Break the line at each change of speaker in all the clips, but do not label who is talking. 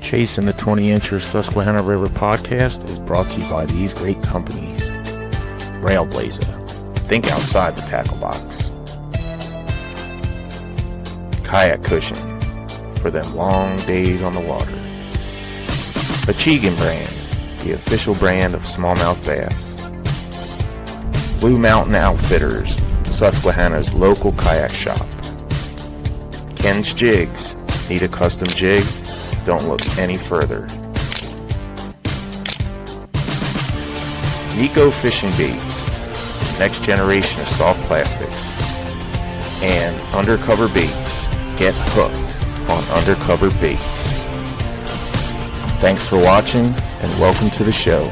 Chasing the 20-incher Susquehanna River podcast is brought to you by these great companies. Railblazer, think outside the tackle box. Kayak Cushion, for them long days on the water. Achigan brand, the official brand of smallmouth bass. Blue Mountain Outfitters, Susquehanna's local kayak shop. Ken's Jigs, need a custom jig? Don't look any further. Nico Fishing Baits, next generation of soft plastics. And Undercover Baits, get hooked on Undercover Baits. Thanks for watching and welcome to the show.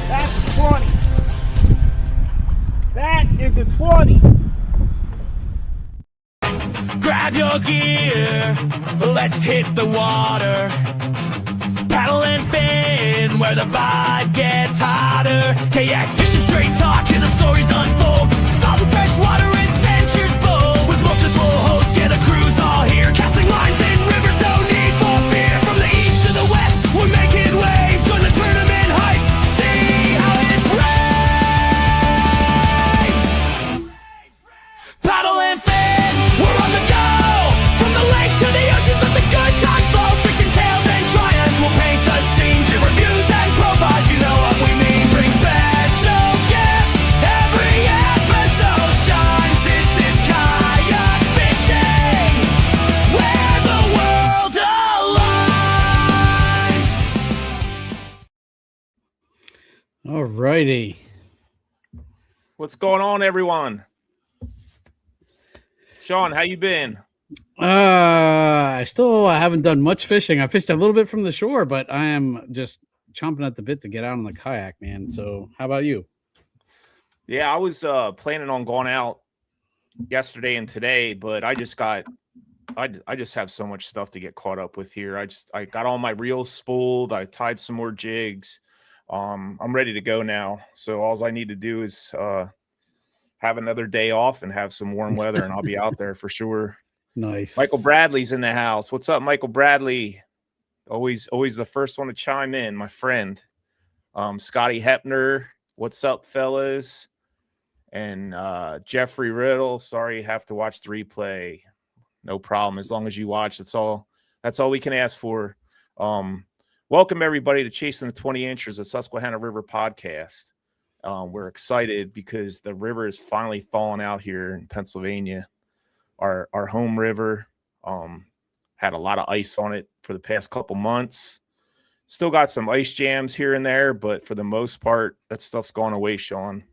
That's 20. That is a 20.
Grab your gear, let's hit the water. Paddle and fin where the vibe gets hotter. Kayak fishing, straight talk, hear the stories unfold. Salt and freshwater adventures bold. With multiple hosts, yeah, the crew's all here. Casting lines in rivers, no need for fear. From the east to the west, we're making waves. Join the tournament hype, see how it raves. Paddle and fin, we're on the go. From the lakes to the oceans, let the good times flow. Fishing tales and triumphs will paint the scene. Jib reviews and profiles, you know what we mean. Bring special guests, every episode shines. This is kayak fishing, where the world aligns.
All righty.
What's going on, everyone? Sean, how you been?
I still haven't done much fishing. I fished a little bit from the shore, but I am just chomping at the bit to get out on the kayak, man. So how about you?
Yeah, I was planning on going out yesterday and today, but I just have so much stuff to get caught up with here. I got all my reels spooled. I tied some more jigs. I'm ready to go now. So all I need to do is have another day off and have some warm weather, and I'll be out there for sure.
Nice.
Michael Bradley's in the house. What's up, Michael Bradley? Always the first one to chime in, my friend. Scotty Hepner, what's up, fellas? And Jeffrey Riddle, sorry you have to watch the replay. No problem. As long as you watch, that's all we can ask for. Welcome everybody to Chasing the 20 Inchers, a Susquehanna River podcast. We're excited because the river is finally thawing out here in Pennsylvania. Our home river had a lot of ice on it for the past couple months. Still got some ice jams here and there, but for the most part, that stuff's gone away, Sean.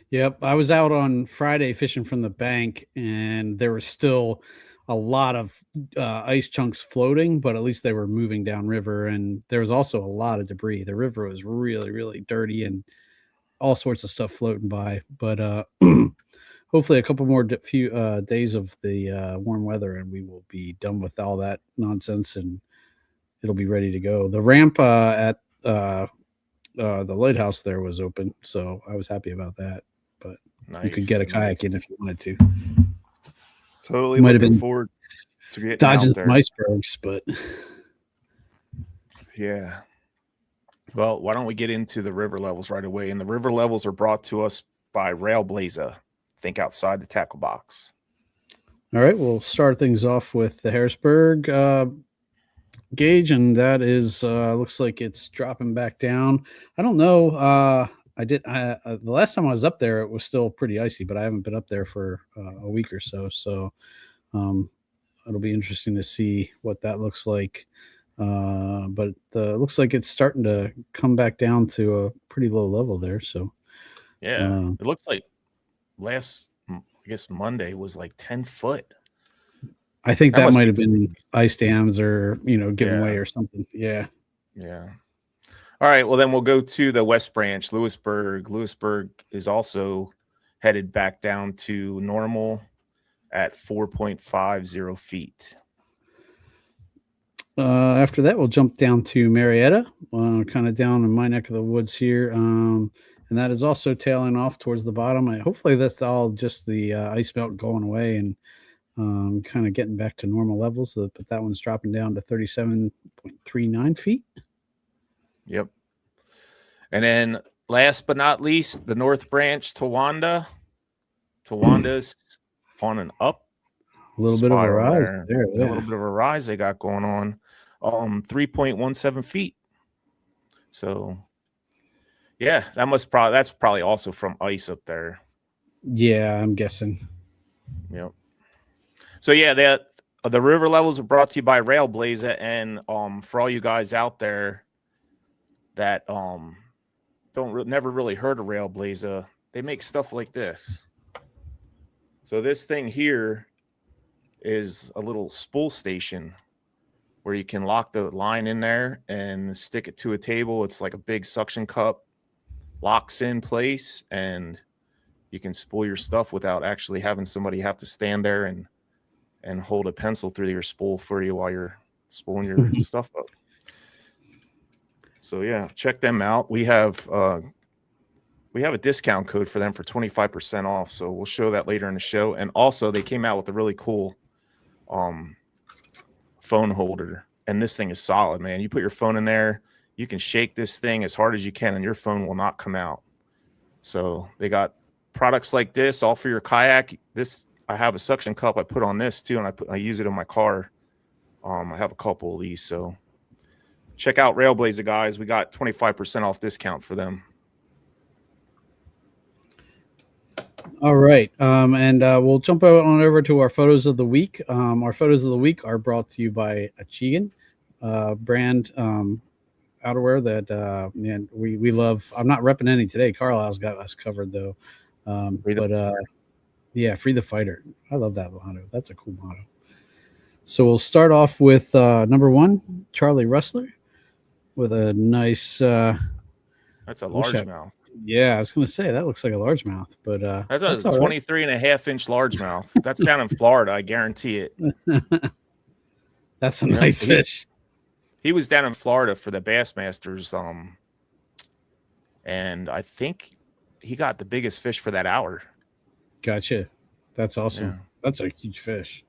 Yep. I was out on Friday fishing from the bank, and there was still a lot of ice chunks floating, but at least they were moving downriver, and there was also a lot of debris. The river was really, really dirty and all sorts of stuff floating by, but hopefully a couple more few days of the warm weather and we will be done with all that nonsense and it'll be ready to go. The ramp at the lighthouse there was open, so I was happy about that, but nice. You could get a kayak in if you wanted to.
Totally
might have been
forward to getting
dodging
out there.
Some icebergs, but
yeah. Well, why don't we get into the river levels right away? And the river levels are brought to us by Railblazer. Think outside the tackle box.
All right, we'll start things off with the Harrisburg gauge, and that is looks like it's dropping back down. I don't know. The last time I was up there, it was still pretty icy, but I haven't been up there for a week or so. So it'll be interesting to see what that looks like. But it looks like it's starting to come back down to a pretty low level there. So
yeah, it looks like Monday was like 10 foot.
I think that might have been ice dams or, giving way or something. Yeah.
Yeah. All right. Well, then we'll go to the West Branch, Lewisburg. Lewisburg is also headed back down to normal at 4.50 feet.
After that, we'll jump down to Marietta, kind of down in my neck of the woods here. and that is also tailing off towards the bottom. Hopefully that's all just the ice melt going away and kind of getting back to normal levels. But that one's dropping down to 37.39 feet.
Yep. And then last but not least, the North Branch Towanda. Towanda's on an up.
A little bit of a rise there.
A little bit of a rise they got going on. 3.17 feet. So yeah, that's probably also from ice up there.
Yeah, I'm guessing.
Yep. So yeah, the river levels are brought to you by Railblazer, and for all you guys out there that never really heard of Railblazer, they make stuff like this. So this thing here is a little spool station where you can lock the line in there and stick it to a table. It's like a big suction cup, locks in place, and you can spool your stuff without actually having somebody have to stand there and hold a pencil through your spool for you while you're spooling your stuff up. So yeah, check them out. We have a discount code for them for 25% off. So we'll show that later in the show. And also they came out with a really cool phone holder. And this thing is solid, man. You put your phone in there, you can shake this thing as hard as you can and your phone will not come out. So they got products like this all for your kayak. I have a suction cup I put on this too, and I use it in my car. I have a couple of these. So check out Railblazer, guys. We got 25% off discount for them.
All right. And we'll jump on over to our photos of the week. Our photos of the week are brought to you by Achigan brand outerwear that man, we love. I'm not repping any today. Carlisle's got us covered though. Yeah, Free the Fighter. I love that motto. That's a cool motto. So we'll start off with number 1, Charlie Rustler, with a nice.
That's a largemouth.
Yeah, I was going to say that looks like a largemouth, but
that's a 23.5-inch largemouth. That's down in Florida. I guarantee it.
That's a nice fish.
He was down in Florida for the Bassmasters, and I think he got the biggest fish for that hour.
Gotcha. That's awesome.
Yeah.
That's a huge fish.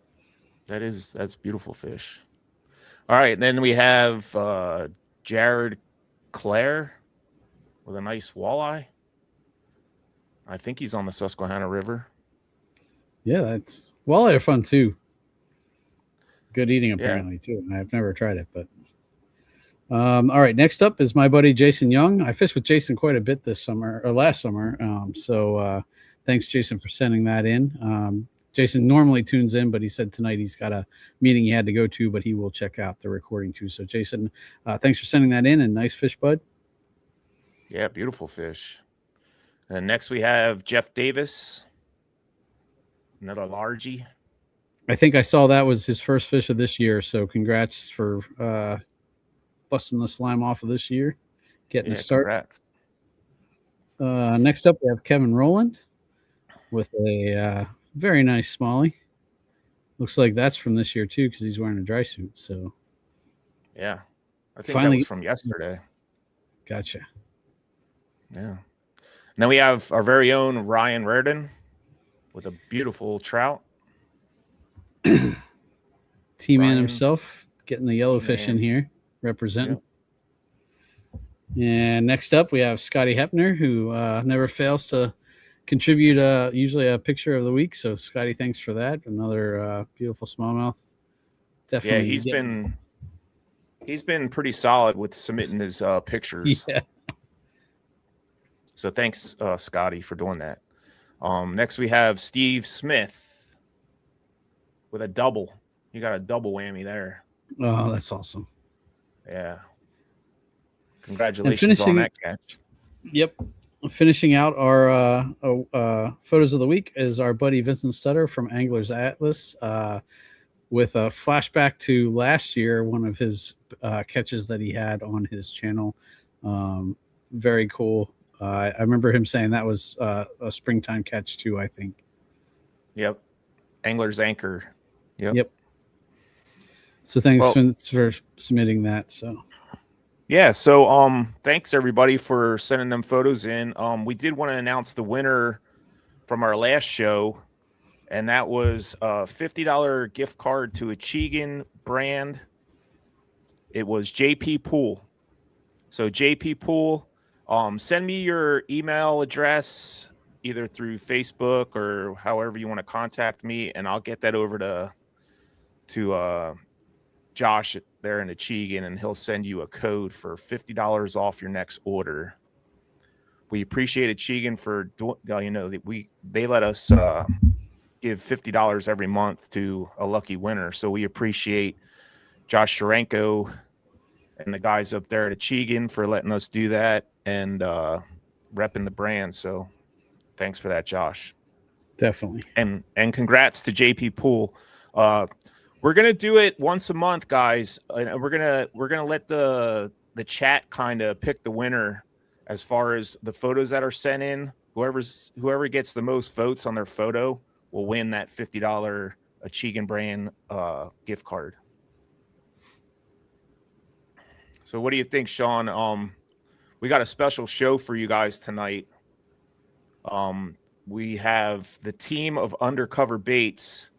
That's beautiful fish. All right, then we have Jared Clare with a nice walleye. I think he's on the Susquehanna River.
Yeah, that's walleye are fun too. Good eating apparently too. I've never tried it, but all right. Next up is my buddy Jason Young. I fished with Jason quite a bit this summer or last summer. So thanks, Jason, for sending that in. Jason normally tunes in, but he said tonight he's got a meeting he had to go to, but he will check out the recording too. So Jason, thanks for sending that in, and nice fish, bud.
Yeah, beautiful fish. And next we have Jeff Davis, another largie.
I think I saw that was his first fish of this year. So congrats for busting the slime off of this year, getting a start.
Congrats.
Next up, we have Kevin Rowland with a very nice smallie. Looks like that's from this year too, because he's wearing a dry suit. So
yeah, I think that was from yesterday.
Gotcha.
Yeah. Now we have our very own Ryan Reardon with a beautiful trout.
T-Man himself getting the yellowfish in here, representing. Yep. And next up, we have Scotty Hepner, who never fails to contribute usually a picture of the week. So, Scotty, thanks for that. Another beautiful smallmouth. Definitely.
Yeah, he's been pretty solid with submitting his pictures.
Yeah.
So thanks, Scotty, for doing that. Next, we have Steve Smith with a double. You got a double whammy there.
Oh, that's awesome.
Yeah. Congratulations on that catch.
Yep. Finishing out our photos of the week is our buddy Vincent Stutter from Anglers Atlas with a flashback to last year, one of his catches that he had on his channel. Very cool. I remember him saying that was a springtime catch too, I think.
Yep. Angler's Anchor. Yep.
So thanks Vince for submitting that. So
Yeah, so thanks everybody for sending them photos in. We did want to announce the winner from our last show, and that was a $50 gift card to a Chegan brand. It was JP Pool. So JP Pool, send me your email address either through Facebook or however you want to contact me, and I'll get that over to Josh there in Achigan, and he'll send you a code for $50 off your next order. We appreciate Achigan for they let us give $50 every month to a lucky winner. So we appreciate Josh Sharenko and the guys up there at Achigan for letting us do that and repping the brand. So thanks for that, Josh.
Definitely.
And congrats to JP Pool. We're gonna do it once a month, guys, and we're gonna let the chat kind of pick the winner as far as the photos that are sent in. Whoever gets the most votes on their photo will win that $50 Achigan brand gift card. So what do you think, Sean? We got a special show for you guys tonight. We have the team of Undercover Baits.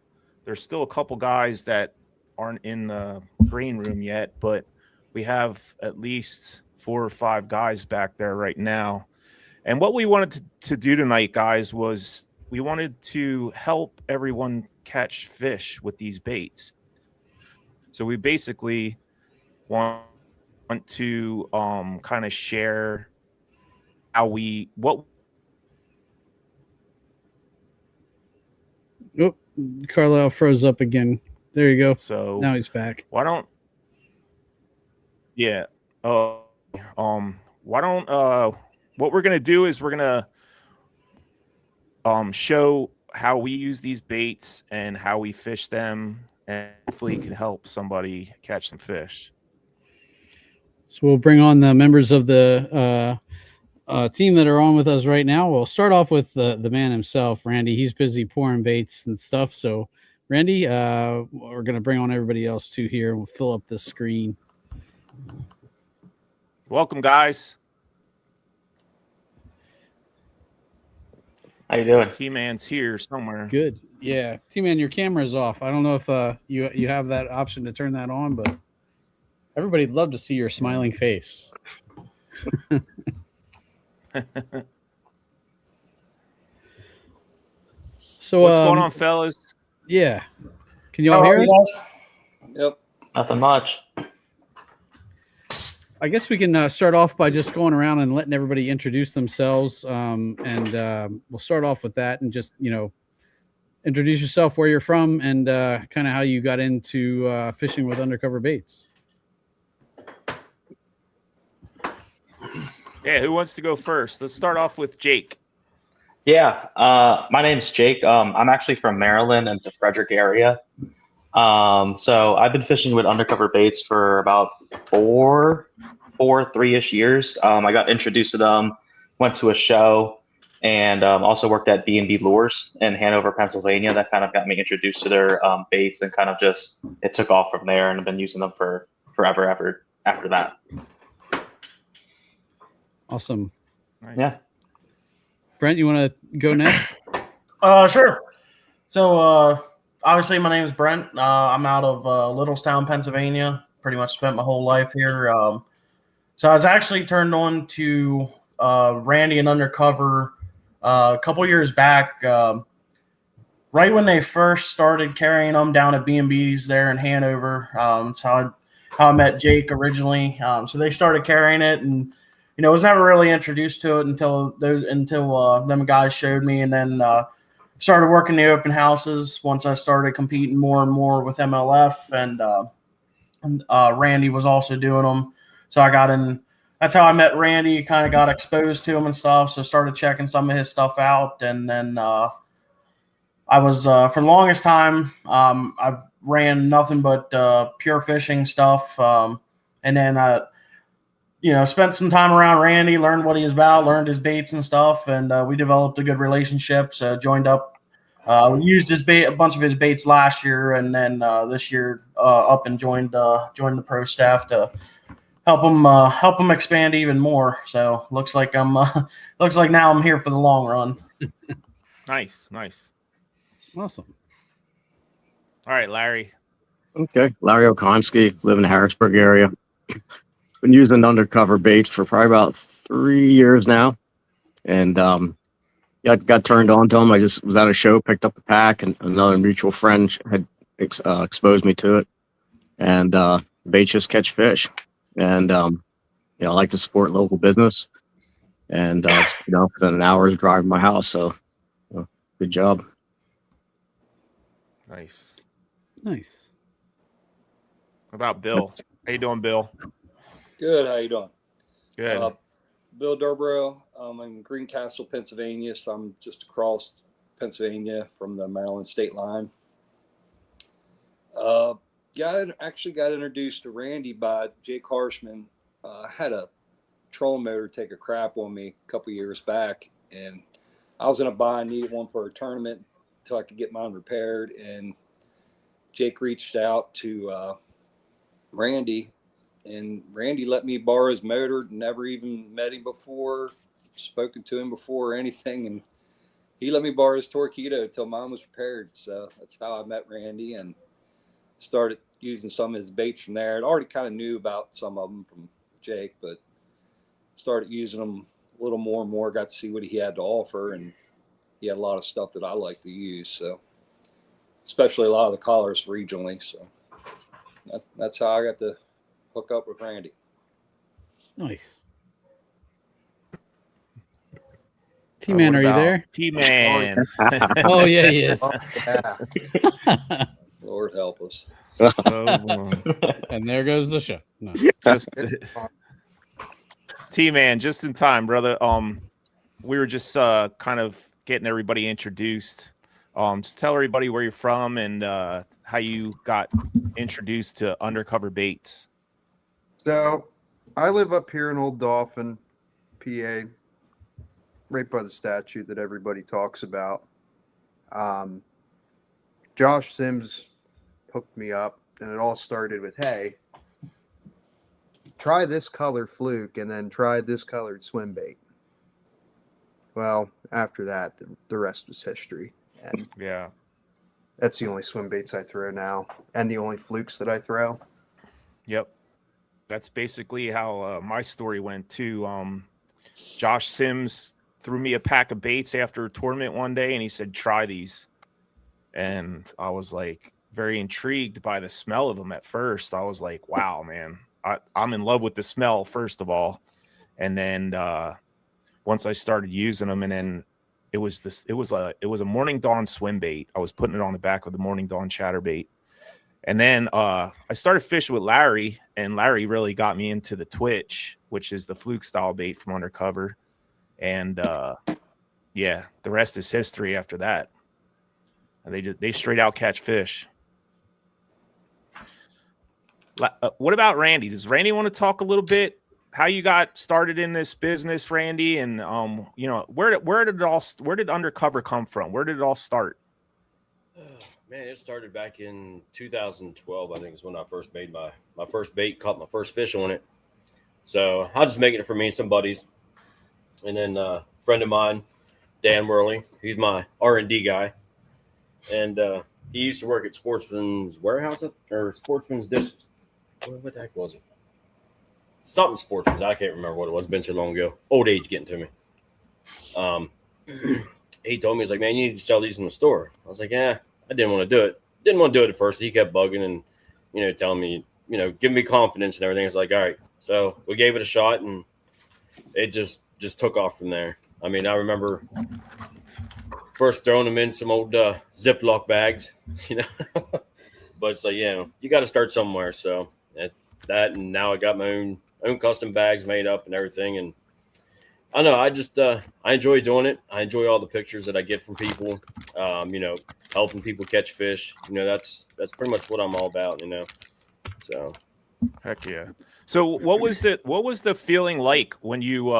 There's still a couple guys that aren't in the green room yet, but we have at least 4 or 5 guys back there right now. And what we wanted to do tonight, guys, was we wanted to help everyone catch fish with these baits. So we basically want to kind of share what.
Oh, Carlisle froze up again. There you go.
So
now he's back.
Why don't what we're gonna do is we're gonna show how we use these baits and how we fish them, and hopefully it can help somebody catch some fish.
So we'll bring on the members of the team that are on with us right now. We'll start off with the man himself, Randy. He's busy pouring baits and stuff. So Randy, we're going to bring on everybody else too here. We'll fill up the screen.
Welcome, guys.
How you doing?
T-Man's here somewhere.
Good. Yeah. T-Man, your camera is off. I don't know if you have that option to turn that on, but everybody'd love to see your smiling face. So
what's going on, fellas?
Yeah. Can you all hear us?
Yep. Nothing much.
I guess we can start off by just going around and letting everybody introduce themselves. And we'll start off with that and just, introduce yourself, where you're from, and kind of how you got into fishing with Undercover Baits.
Yeah, who wants to go first? Let's start off with Jake.
Yeah, my name's Jake. I'm actually from Maryland and the Frederick area. So I've been fishing with Undercover Baits for about 3-ish years. I got introduced to them, went to a show, and also worked at B&B Lures in Hanover, Pennsylvania. That kind of got me introduced to their baits, and kind of just it took off from there, and I've been using them for forever after that.
Awesome.
Nice.
Yeah.
Brent, you want to go next?
Sure. So, obviously, my name is Brent. I'm out of Littlestown, Pennsylvania. Pretty much spent my whole life here. So I was actually turned on to Randy and Undercover a couple years back, right when they first started carrying them down at B&B's there in Hanover. That's how I met Jake originally. So they started carrying it, and was never really introduced to it until them guys showed me, and then started working the open houses once I started competing more and more with MLF, and Randy was also doing them. So I got in. That's how I met Randy, kind of got exposed to him and stuff, so started checking some of his stuff out, and then I was, for the longest time, I've ran nothing but pure fishing stuff, and then I spent some time around Randy, learned what he was about, learned his baits and stuff, and we developed a good relationship. So joined up. We used a bunch of his baits last year, and then this year up and joined the pro staff to help them expand even more. So looks like looks like now I'm here for the long run.
Nice.
Awesome.
All right, Larry.
Okay, Larry Okonski, live in the Harrisburg area. Been using undercover baits for probably about 3 years now, and got turned on to them. I just was at a show, picked up a pack, and another mutual friend had exposed me to it. And baits just catch fish, and I like to support local business, and within an hour's drive from my house. So, good job.
Nice. What about Bill? How you doing, Bill?
Good. How you doing?
Good.
Bill Durborough. I'm in Greencastle, Pennsylvania. So I'm just across Pennsylvania from the Maryland state line. Actually got introduced to Randy by Jake Harshman. I had a trolling motor take a crap on me a couple years back, and I was in a bind, needed one for a tournament until I could get mine repaired. And Jake reached out to Randy, and Randy let me borrow his motor. Never even met him before, spoken to him before or anything, and he let me borrow his Torpedo until mine was repaired. So that's how I met Randy and started using some of his baits from there. I already kind of knew about some of them from Jake, but started using them a little more and more, got to see what he had to offer, and he had a lot of stuff that I like to use. So especially a lot of the collars regionally. So that's how I got to hook up with Randy.
Nice. T-Man, are you there?
T-Man.
Oh, yeah, he is.
Lord help us.
And there goes the show. No.
T-Man, just in time, brother. We were just kind of getting everybody introduced. Just tell everybody where you're from and how you got introduced to Undercover Baits.
So I live up here in Old Dauphin, PA, right by the statue that everybody talks about. Josh Sims hooked me up, and it all started with, hey, try this color fluke and then try this colored swim bait. Well, after that, the rest was history. And
yeah,
that's the only swim baits I throw now, and the only flukes that I throw.
Yep. That's basically how my story went too. Josh Sims threw me a pack of baits after a tournament one day, and he said, try these. And I was like very intrigued by the smell of them at first. I was like, wow, man, I'm in love with the smell, first of all. And then once I started using them, and then it was a Morning Dawn swim bait. I was putting it on the back of the Morning Dawn Chatterbait. And then I started fishing with Larry, and Larry really got me into the Twitch, which is the fluke style bait from Undercover. And yeah, the rest is history after that. And they straight out catch fish. What about Randy? Does Randy want to talk a little bit how you got started in this business, Randy? And where did Undercover come from? Where did it all start?
Man, it started back in 2012. I think is when I first made my first bait, caught my first fish on it. So I was just making it for me and some buddies. And then a friend of mine, Dan Worley, he's my R&D guy. And he used to work at Sportsman's Warehouse or Sportsman's Dish. What the heck was it? Something Sportsman's. I can't remember what it was. It's been so long ago. Old age getting to me. He told me, he's like, man, you need to sell these in the store. I was like, yeah. I didn't want to do it. Didn't want to do it at first. He kept bugging and, telling me, giving me confidence and everything. It's like, all right. So we gave it a shot, and it just took off from there. I mean, I remember first throwing them in some old Ziploc bags, but it's like, you got to start somewhere. So that, and now I got my own custom bags made up and everything. And I don't know, I just I enjoy doing it. I enjoy all the pictures that I get from people, helping people catch fish. That's pretty much what I'm all about, So
heck yeah. So what was the feeling like when you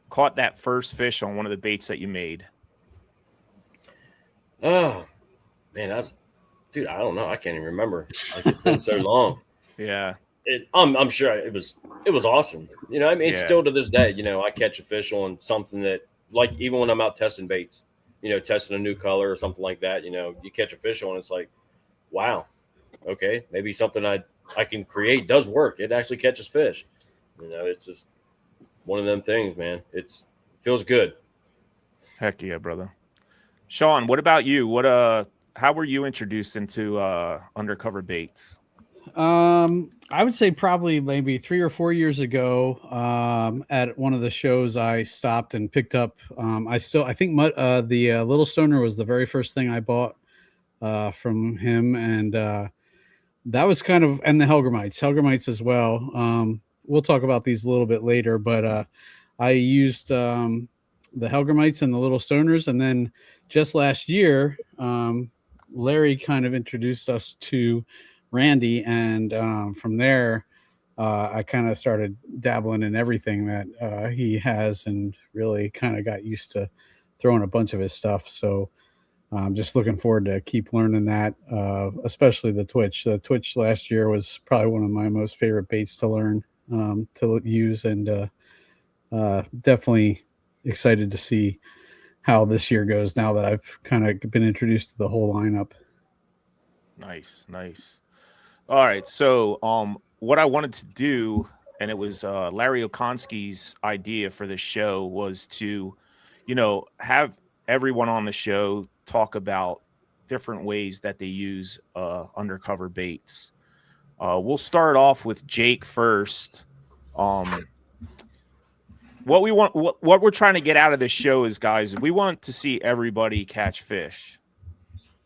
caught that first fish on one of the baits that you made?
Oh man, dude, I don't know. I can't even remember. Like, it's been so long.
Yeah.
I'm sure it was awesome. You know, I mean, it's
Yeah.
still to this day, you know, I catch a fish on something that, like, even when I'm out testing baits, you know, testing a new color or something like that, you know, you catch a fish on, it's like, wow, okay, maybe something I can create does work. It actually catches fish. You know, it's just one of them things, man. It feels good.
Heck yeah, brother. Sean, what about you? How were you introduced into undercover baits?
I would say probably maybe 3 or 4 years ago, at one of the shows I stopped and picked up. I think the Little Stoner was the very first thing I bought from him, and that was kind of, and the Helgramites as well. We'll talk about these a little bit later, but I used the Helgramites and the Little Stoners, and then just last year, Larry kind of introduced us to Randy, and from there, I kind of started dabbling in everything that he has, and really kind of got used to throwing a bunch of his stuff. So I'm just looking forward to keep learning that, especially the Twitch. The Twitch last year was probably one of my most favorite baits to learn, to use, and definitely excited to see how this year goes now that I've kind of been introduced to the whole lineup.
Nice. All right. So what I wanted to do, and it was Larry Okonski's idea for this show, was to, you know, have everyone on the show talk about different ways that they use undercover baits. We'll start off with Jake first. What we're trying to get out of this show is, guys, we want to see everybody catch fish.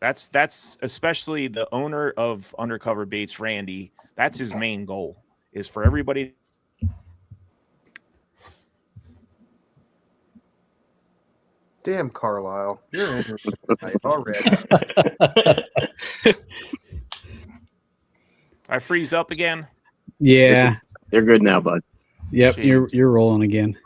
That's especially the owner of Undercover Baits, Randy. That's his main goal, is for everybody.
Damn, Carlisle, you're in tonight already.
I freeze up again.
Yeah.
You're good now, bud.
Yep.
Jeez.
You're rolling again.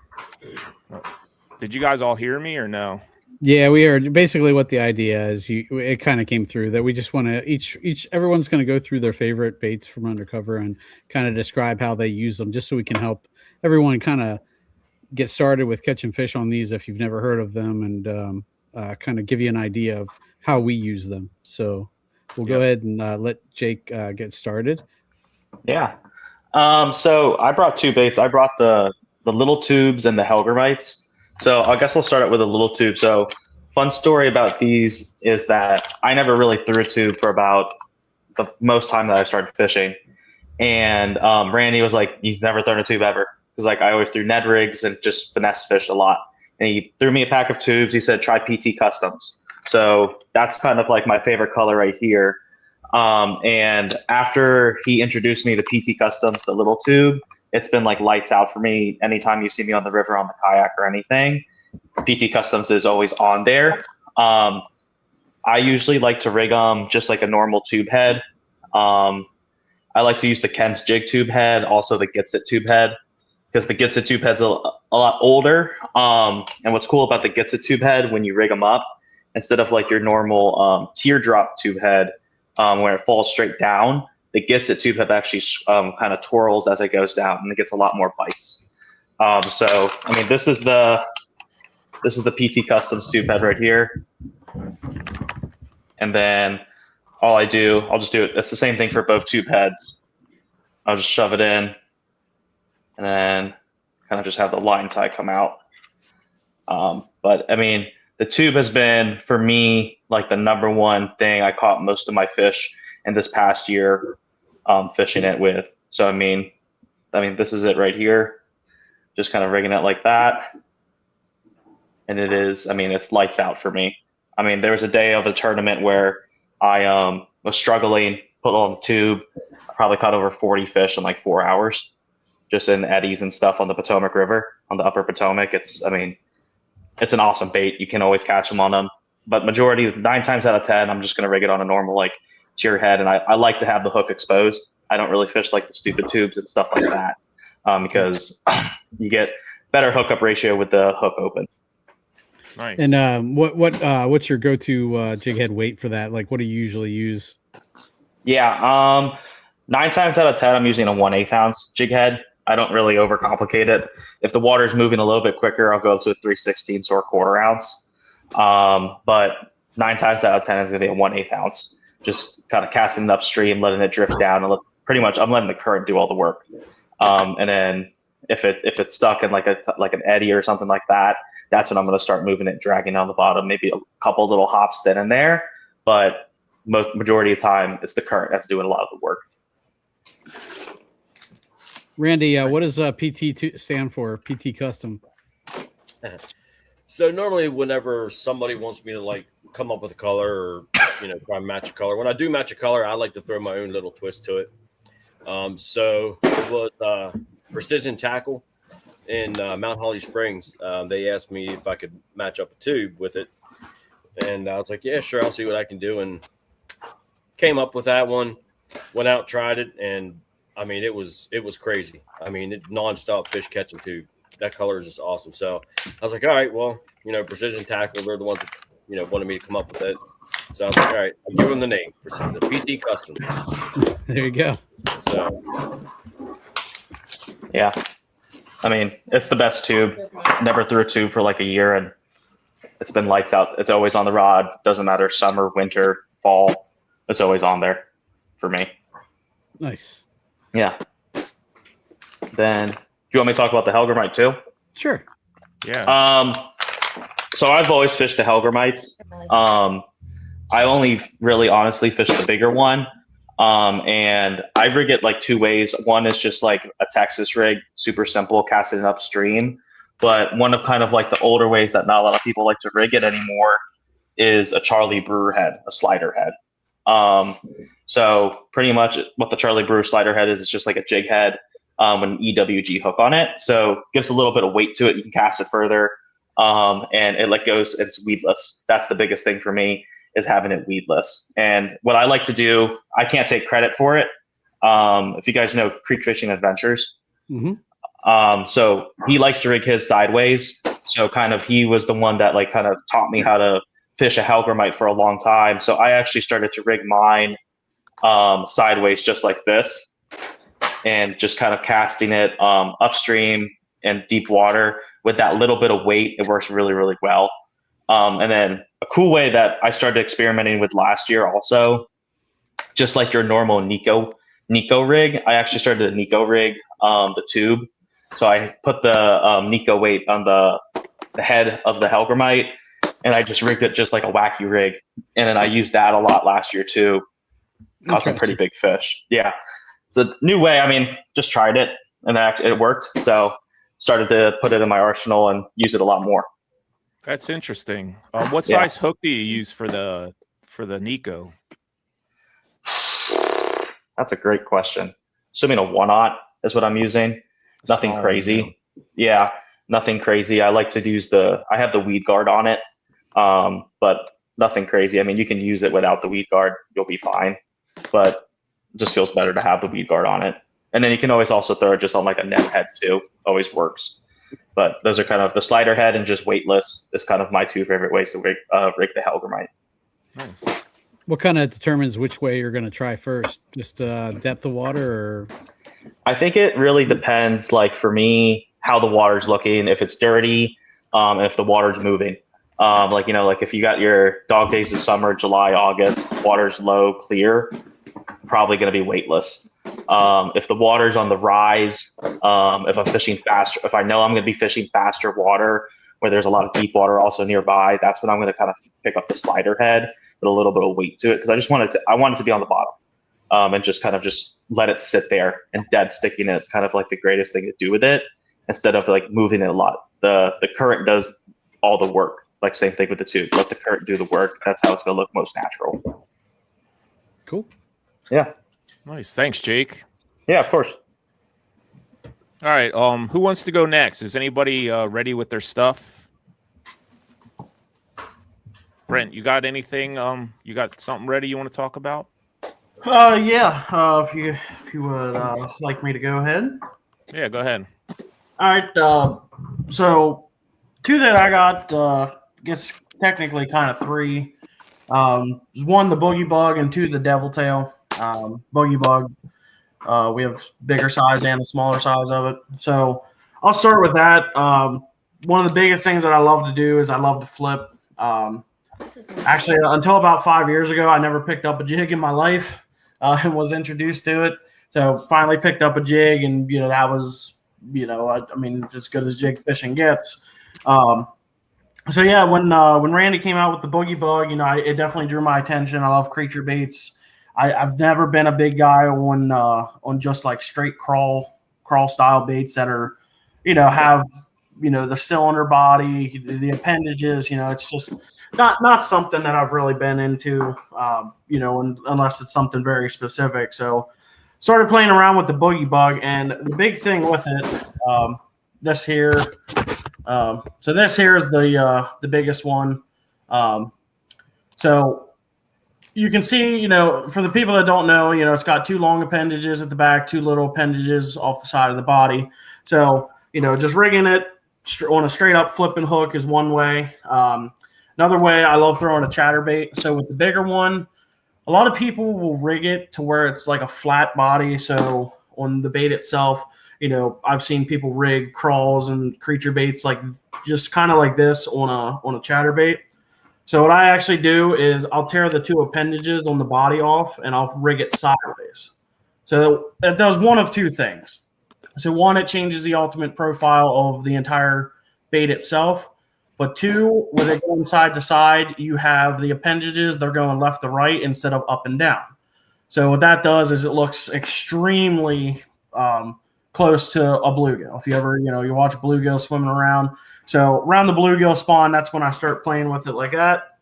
Did you guys all hear me or no?
Yeah, we are. Basically what the idea is, it kind of came through that we just want to everyone's going to go through their favorite baits from Undercover and kind of describe how they use them, just so we can help everyone kind of get started with catching fish on these if you've never heard of them, and kind of give you an idea of how we use them. So we'll go ahead and let Jake get started.
Yeah. So I brought two baits. I brought the little tubes and the Helgramites. So I guess I'll start out with a little tube. So fun story about these is that I never really threw a tube for about the most time that I started fishing. And Randy was like, "You've never thrown a tube ever?" Because like I always threw Ned rigs and just finesse fish a lot. And he threw me a pack of tubes. He said, "Try PT Customs." So that's kind of like my favorite color right here. And after he introduced me to PT Customs, the little tube, it's been like lights out for me. Anytime you see me on the river on the kayak or anything, PT Customs is always on there. I usually like to rig them just like a normal tube head. I like to use the Ken's jig tube head, also the Gitsit tube head, because the Gitsit tube head's a lot older. And what's cool about the Gitsit tube head, when you rig them up, instead of like your normal teardrop tube head where it falls straight down, the Gitsit tube head actually kind of twirls as it goes down, and it gets a lot more bites. So I mean, this is the PT Customs tube head right here, and then I'll just do it. It's the same thing for both tube heads. I'll just shove it in, and then kind of just have the line tie come out. But I mean, the tube has been for me like the number one thing I caught most of my fish in this past year, fishing it with. So I mean, this is it right here. Just kind of rigging it like that, and it is. I mean, it's lights out for me. I mean, there was a day of a tournament where I was struggling, put on the tube. I probably caught over 40 fish in like 4 hours, just in eddies and stuff on the Potomac River, on the Upper Potomac. It's an awesome bait. You can always catch them on them. But majority, 9 times out of 10, I'm just going to rig it on a normal like tier head. And I like to have the hook exposed. I don't really fish like the stupid tubes and stuff like that, because you get better hookup ratio with the hook open.
Nice.
And what's your go-to jig head weight for that? Like, what do you usually use?
Yeah. 9 times out of 10, I'm using a 1/8 ounce jig head. I don't really overcomplicate it. If the water's moving a little bit quicker, I'll go up to a 3/16 or a 1/4 ounce. But 9 times out of 10 is going to be a 1/8 ounce. Just kind of casting it upstream, letting it drift down, and pretty much I'm letting the current do all the work. And then if it's stuck in like an eddy or something like that, that's when I'm going to start moving it, dragging on the bottom, maybe a couple little hops then and there. But majority of the time, it's the current that's doing a lot of the work.
Randy, what does PT stand for? PT Custom.
So normally, whenever somebody wants me to like come up with a color or try and match a color, when I do match a color, I like to throw my own little twist to it. So it was Precision Tackle in Mount Holly Springs. They asked me if I could match up a tube with it, and I was like, "Yeah, sure, I'll see what I can do." And came up with that one. Went out, tried it, and I mean, it was crazy. I mean, it nonstop fish catching tube. That color is just awesome. So I was like, all right, well, Precision Tackle, they're the ones that, wanted me to come up with it. So I was like, all right, I'll give them the name, the PT Custom.
There you go.
So,
yeah. I mean, it's the best tube. Never threw a tube for like a year, and it's been lights out. It's always on the rod. Doesn't matter summer, winter, fall. It's always on there for me.
Nice.
Yeah. Then, do you want me to talk about the Hellgrammite too?
Sure.
Yeah.
So I've always fished the Hellgrammites. I only really honestly fish the bigger one. And I rig it like 2 ways. One is just like a Texas rig, super simple, casting it upstream. But one of kind of like the older ways that not a lot of people like to rig it anymore is a Charlie Brewer head, a slider head. So pretty much what the Charlie Brewer slider head is just like a jig head with an EWG hook on it. So gives a little bit of weight to it. You can cast it further, and it like goes. It's weedless. That's the biggest thing for me, is having it weedless. And what I like to do, I can't take credit for it. If you guys know Creek Fishing Adventures, so he likes to rig his sideways. So kind of he was the one that like kind of taught me how to fish a Hellgrammite for a long time. So I actually started to rig mine sideways just like this, and just kind of casting it upstream and deep water with that little bit of weight. It works really, really well. And then a cool way that I started experimenting with last year also, just like your normal Nico rig, I actually started a Nico rig, the tube. So I put the Nico weight on the head of the Hellgrammite, and I just rigged it just like a wacky rig. And then I used that a lot last year too. Caught some pretty big fish. Yeah. It's a new way. I mean, just tried it, and it worked. So started to put it in my arsenal and use it a lot more.
That's interesting. What size hook do you use for the Nico?
That's a great question. Assuming a 1/0 is what I'm using. Nothing crazy. Yeah, nothing crazy. I like to use I have the weed guard on it, but nothing crazy. I mean, you can use it without the weed guard. You'll be fine. But it just feels better to have the weed guard on it. And then you can always also throw it just on like a net head too. Always works. But those are kind of the slider head and just weightless is kind of my 2 favorite ways to rig the Hellgrammite.
Nice.
What kind of determines which way you're going to try first? Just depth of water, or?
I think it really depends. Like for me, how the water's looking, if it's dirty, and if the water's moving. Like if you got your dog days of summer, July, August, water's low, clear, probably going to be weightless. If the water's on the rise, if I'm fishing faster, if I know I'm going to be fishing faster water where there's a lot of deep water also nearby, that's when I'm going to kind of pick up the slider head with a little bit of weight to it, because I want it to be on the bottom, and just kind of just let it sit there and dead sticking it. It's kind of like the greatest thing to do with it, instead of like moving it a lot. The current does all the work. Like same thing with the tube. Let the current do the work. That's how it's going to look most natural.
Cool.
Yeah.
Nice. Thanks, Jake.
Yeah, of course.
All right. Who wants to go next? Is anybody ready with their stuff? Brent, you got anything? You got something ready you want to talk about?
Yeah. If you would like me to go ahead.
Yeah, go ahead.
All right. So 2 that I got, I guess technically kind of 3. One, the Boogie Bug, and 2, the Devil Tail. Boogie Bug. We have bigger size and a smaller size of it. So I'll start with that. One of the biggest things that I love to do is I love to flip. Actually, until about 5 years ago, I never picked up a jig in my life and was introduced to it. So finally picked up a jig, and that was I mean, as good as jig fishing gets. So yeah, when Randy came out with the Boogie Bug, it definitely drew my attention. I love creature baits. I've never been a big guy on just like straight crawl style baits that are have the cylinder body, the appendages. It's just not something that I've really been into. Unless it's something very specific. So started playing around with the Boogie Bug, and the big thing with it, this here. So this here is the biggest one. So you can see, for the people that don't know, it's got two long appendages at the back, two little appendages off the side of the body. So, just rigging it on a straight up flipping hook is one way. Another way, I love throwing a chatterbait. So with the bigger one, a lot of people will rig it to where it's like a flat body. So on the bait itself, I've seen people rig crawls and creature baits like just kind of like this on a chatterbait. So what I actually do is I'll tear the two appendages on the body off and I'll rig it sideways. So that does one of two things. So one, it changes the ultimate profile of the entire bait itself. But two, with it going side to side, you have the appendages, they're going left to right instead of up and down. So what that does is it looks extremely close to a bluegill. If you ever, you watch bluegill swimming around. So around the bluegill spawn, that's when I start playing with it like that.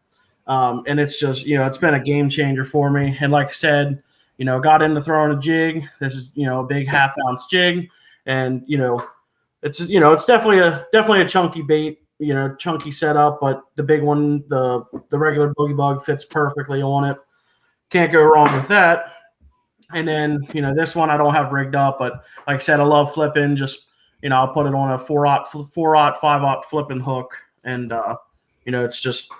And it's just, it's been a game changer for me. And like I said, got into throwing a jig. This is, a big 1/2 ounce jig. And, it's definitely a chunky bait, chunky setup, but the big one, the regular Boogie Bug fits perfectly on it. Can't go wrong with that. And then, this one I don't have rigged up, but like I said, I love flipping. Just, I'll put it on a 4/0, 5/0 flipping hook. And, it's just,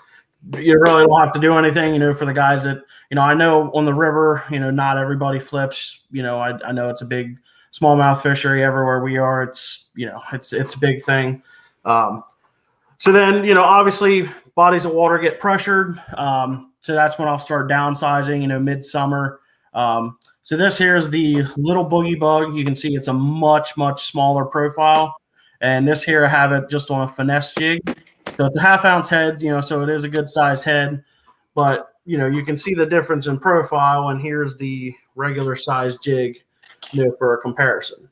you really don't have to do anything, for the guys that, I know on the river, not everybody flips. I know it's a big smallmouth fishery everywhere we are. It's, it's a big thing. So then, obviously bodies of water get pressured. So that's when I'll start downsizing, midsummer. So this here is the little Boogie Bug. You can see it's a much, much smaller profile. And this here, I have it just on a Finesse jig. So it's a 1/2 ounce head, so it is a good size head. But, you can see the difference in profile. And here's the regular size jig, for a comparison.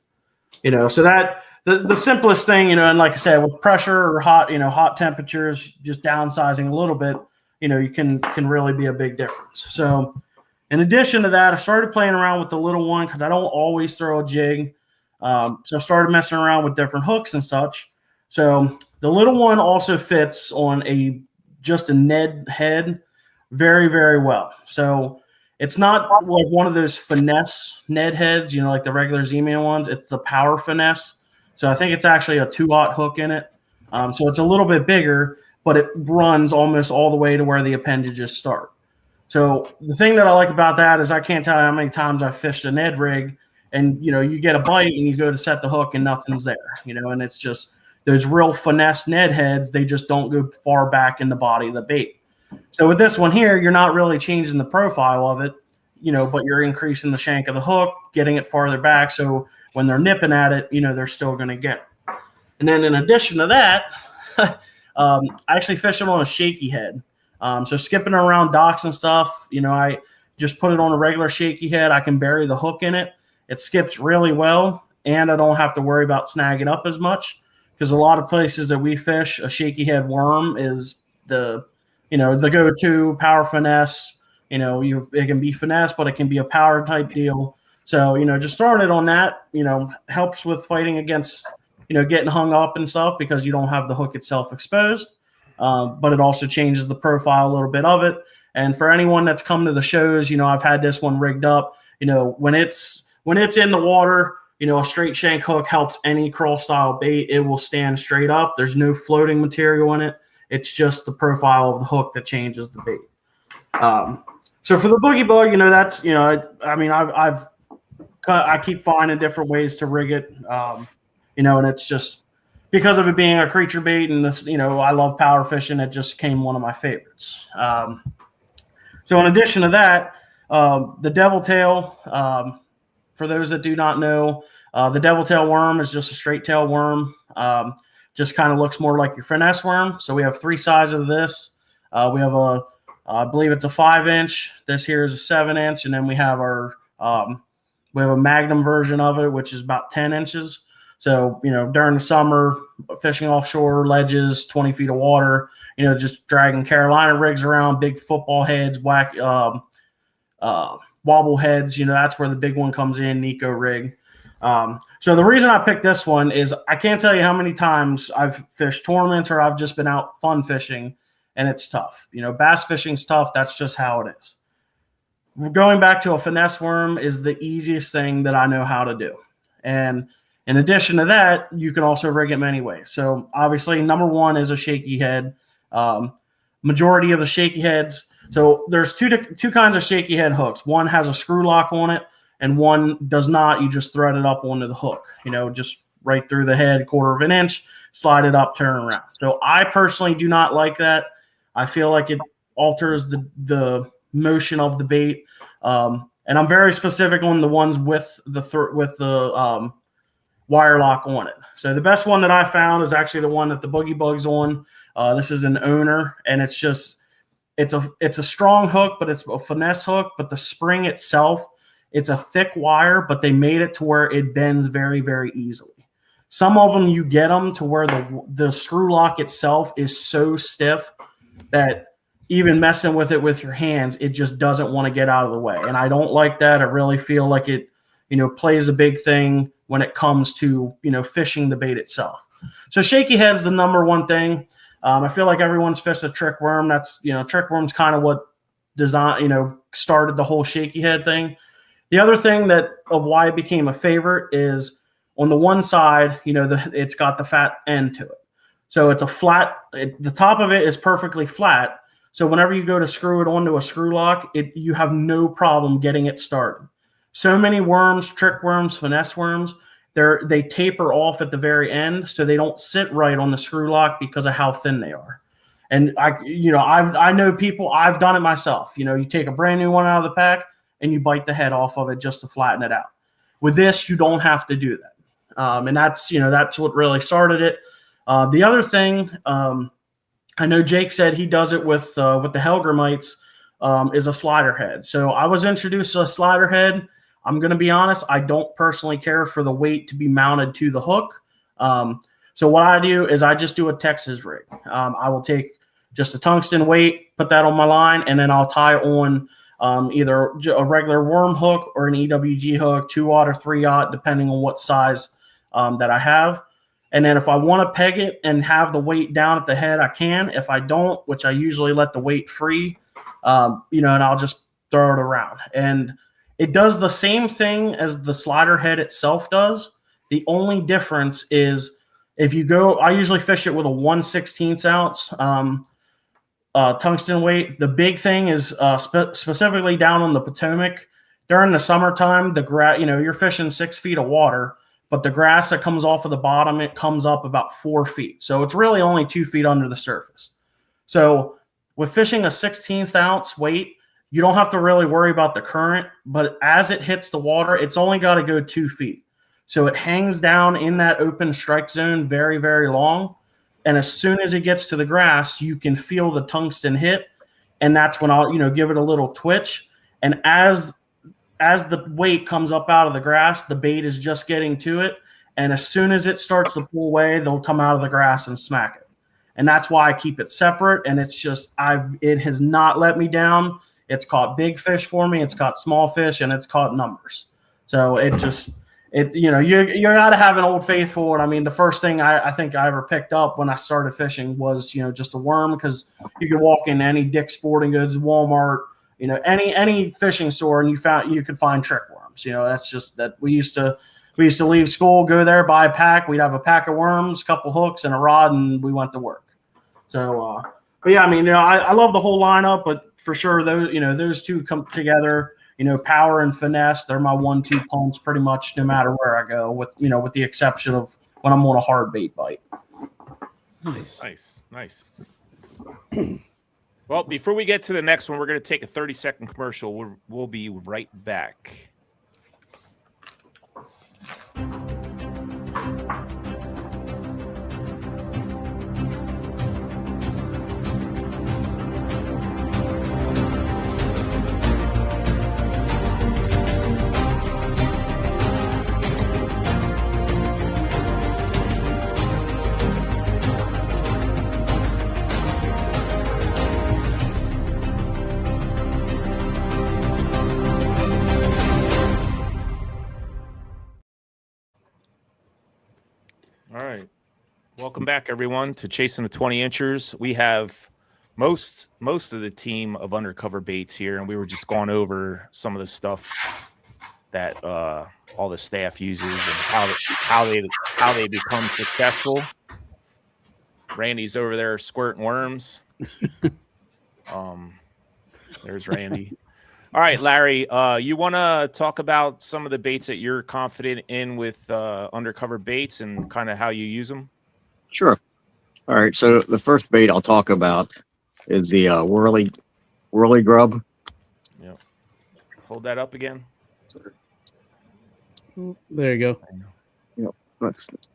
So that the simplest thing, and like I said, with pressure or hot temperatures, just downsizing a little bit, you can really be a big difference. So in addition to that, I started playing around with the little one because I don't always throw a jig. So I started messing around with different hooks and such. So the little one also fits on just a Ned head very, very well. So it's not like one of those Finesse Ned heads, like the regular Z-Man ones. It's the Power Finesse. So I think it's actually a 2/0 hook in it. So it's a little bit bigger, but it runs almost all the way to where the appendages start. So the thing that I like about that is I can't tell you how many times I've fished a Ned rig and, you get a bite and you go to set the hook and nothing's there, and it's just those real Finesse Ned heads. They just don't go far back in the body of the bait. So with this one here, you're not really changing the profile of it, but you're increasing the shank of the hook, getting it farther back. So when they're nipping at it, they're still going to get it. And then in addition to that, I actually fish them on a shaky head. So skipping around docks and stuff, I just put it on a regular shaky head. I can bury the hook in it. It skips really well, and I don't have to worry about snagging up as much because a lot of places that we fish, a shaky head worm is the go-to Power Finesse. It can be finesse, but it can be a power type deal. So, just throwing it on that, helps with fighting against, getting hung up and stuff because you don't have the hook itself exposed. But it also changes the profile a little bit of it. And for anyone that's come to the shows, I've had this one rigged up. When it's in the water, a straight shank hook helps any crawl style bait. It will stand straight up. There's no floating material in it. It's just the profile of the hook that changes the bait. So for the Boogie Bug, that's, I've I keep finding different ways to rig it. And it's just because of it being a creature bait, and this, I love power fishing. It just became one of my favorites. So in addition to that, the devil tail. For those that do not know, the devil tail worm is just a straight tail worm. Just kind of looks more like your finesse worm. So we have 3 sizes of this. We have I believe it's a 5-inch. This here is a 7-inch, and then we have we have a magnum version of it, which is about 10 inches. So, during the summer, fishing offshore, ledges, 20 feet of water, just dragging Carolina rigs around, big football heads, wobble heads, that's where the big one comes in, Nico rig. So the reason I picked this one is I can't tell you how many times I've fished tournaments or I've just been out fun fishing, and it's tough. Bass fishing's tough. That's just how it is. Going back to a finesse worm is the easiest thing that I know how to do. And in addition to that, you can also rig it many ways. So obviously, number one is a shaky head. Majority of the shaky heads. So there's two kinds of shaky head hooks. One has a screw lock on it, and one does not. You just thread it up onto the hook, just right through the head, 1/4 inch, slide it up, turn around. So I personally do not like that. I feel like it alters the motion of the bait. And I'm very specific on the ones with the wire lock on it. So the best one that I found is actually the one that the Boogie Bug's on. This is an owner, and it's a strong hook, but it's a finesse hook. But the spring itself, it's a thick wire, but they made it to where it bends very, very easily. Some of them you get them to where the screw lock itself is so stiff that even messing with it with your hands, it just doesn't want to get out of the way. And I don't like that. I really feel like it, plays a big thing when it comes to, fishing the bait itself. So shaky head's the number one thing. I feel like everyone's fished a trick worm. That's, trick worm's kind of what started the whole shaky head thing. The other thing of why it became a favorite is on the one side, it's got the fat end to it. So it's a flat, the top of it is perfectly flat. So whenever you go to screw it onto a screw lock, you have no problem getting it started. So many worms, trick worms, finesse worms, they taper off at the very end, so they don't sit right on the screw lock because of how thin they are. And I know people, I've done it myself. You take a brand new one out of the pack and you bite the head off of it just to flatten it out. With this, you don't have to do that. And that's what really started it. The other thing, I know Jake said he does it with the Helgramites, is a slider head. So I was introduced to a slider head. I'm going to be honest, I don't personally care for the weight to be mounted to the hook. So what I do is I just do a Texas rig. I will take just a tungsten weight, put that on my line, and then I'll tie on either a regular worm hook or an EWG hook, 2-aught or 3-aught, depending on what size that I have. And then if I want to peg it and have the weight down at the head, I can. If I don't, which I usually let the weight free, and I'll just throw it around. And it does the same thing as the slider head itself does. The only difference is if you go, I usually fish it with a 1/16 ounce tungsten weight. The big thing is specifically down on the Potomac during the summertime, you're fishing 6 feet of water, but the grass that comes off of the bottom, it comes up about 4 feet. So it's really only 2 feet under the surface. So with fishing a 1/16 ounce weight, you don't have to really worry about the current, but as it hits the water, it's only got to go 2 feet. So it hangs down in that open strike zone very, very long. And as soon as it gets to the grass, you can feel the tungsten hit. And that's when I'll, give it a little twitch. And as the weight comes up out of the grass, the bait is just getting to it. And as soon as it starts to pull away, they'll come out of the grass and smack it. And that's why I keep it separate. And it's just, it has not let me down. It's caught big fish for me. It's caught small fish, and it's caught numbers. So you got to have an Old Faithful. And I mean, the first thing I think I ever picked up when I started fishing was, just a worm, because you could walk in any Dick's Sporting Goods, Walmart, any fishing store, and you could find trick worms. That's just that we used to leave school, go there, buy a pack. We'd have a pack of worms, a couple hooks, and a rod, and we went to work. So, but yeah, I mean, I love the whole lineup, but for sure, those two come together. Power and Finesse, they're my 1-2 punch pretty much no matter where I go, with the exception of when I'm on a hard bait bite.
Nice. Well, before we get to the next one, we're going to take a 30-second commercial. We'll be right back. All right. Welcome back, everyone, to Chasing the 20 Inchers. We have most of the team of Undercover Baits here, and we were just going over some of the stuff that all the staff uses and how they become successful. Randy's over there squirting worms. There's Randy. All right, Larry, you want to talk about some of the baits that you're confident in with Undercover Baits and kind of how you use them?
Sure. All right. So the first bait I'll talk about is the whirly grub.
Yeah. Hold that up again.
There you go.
Yep.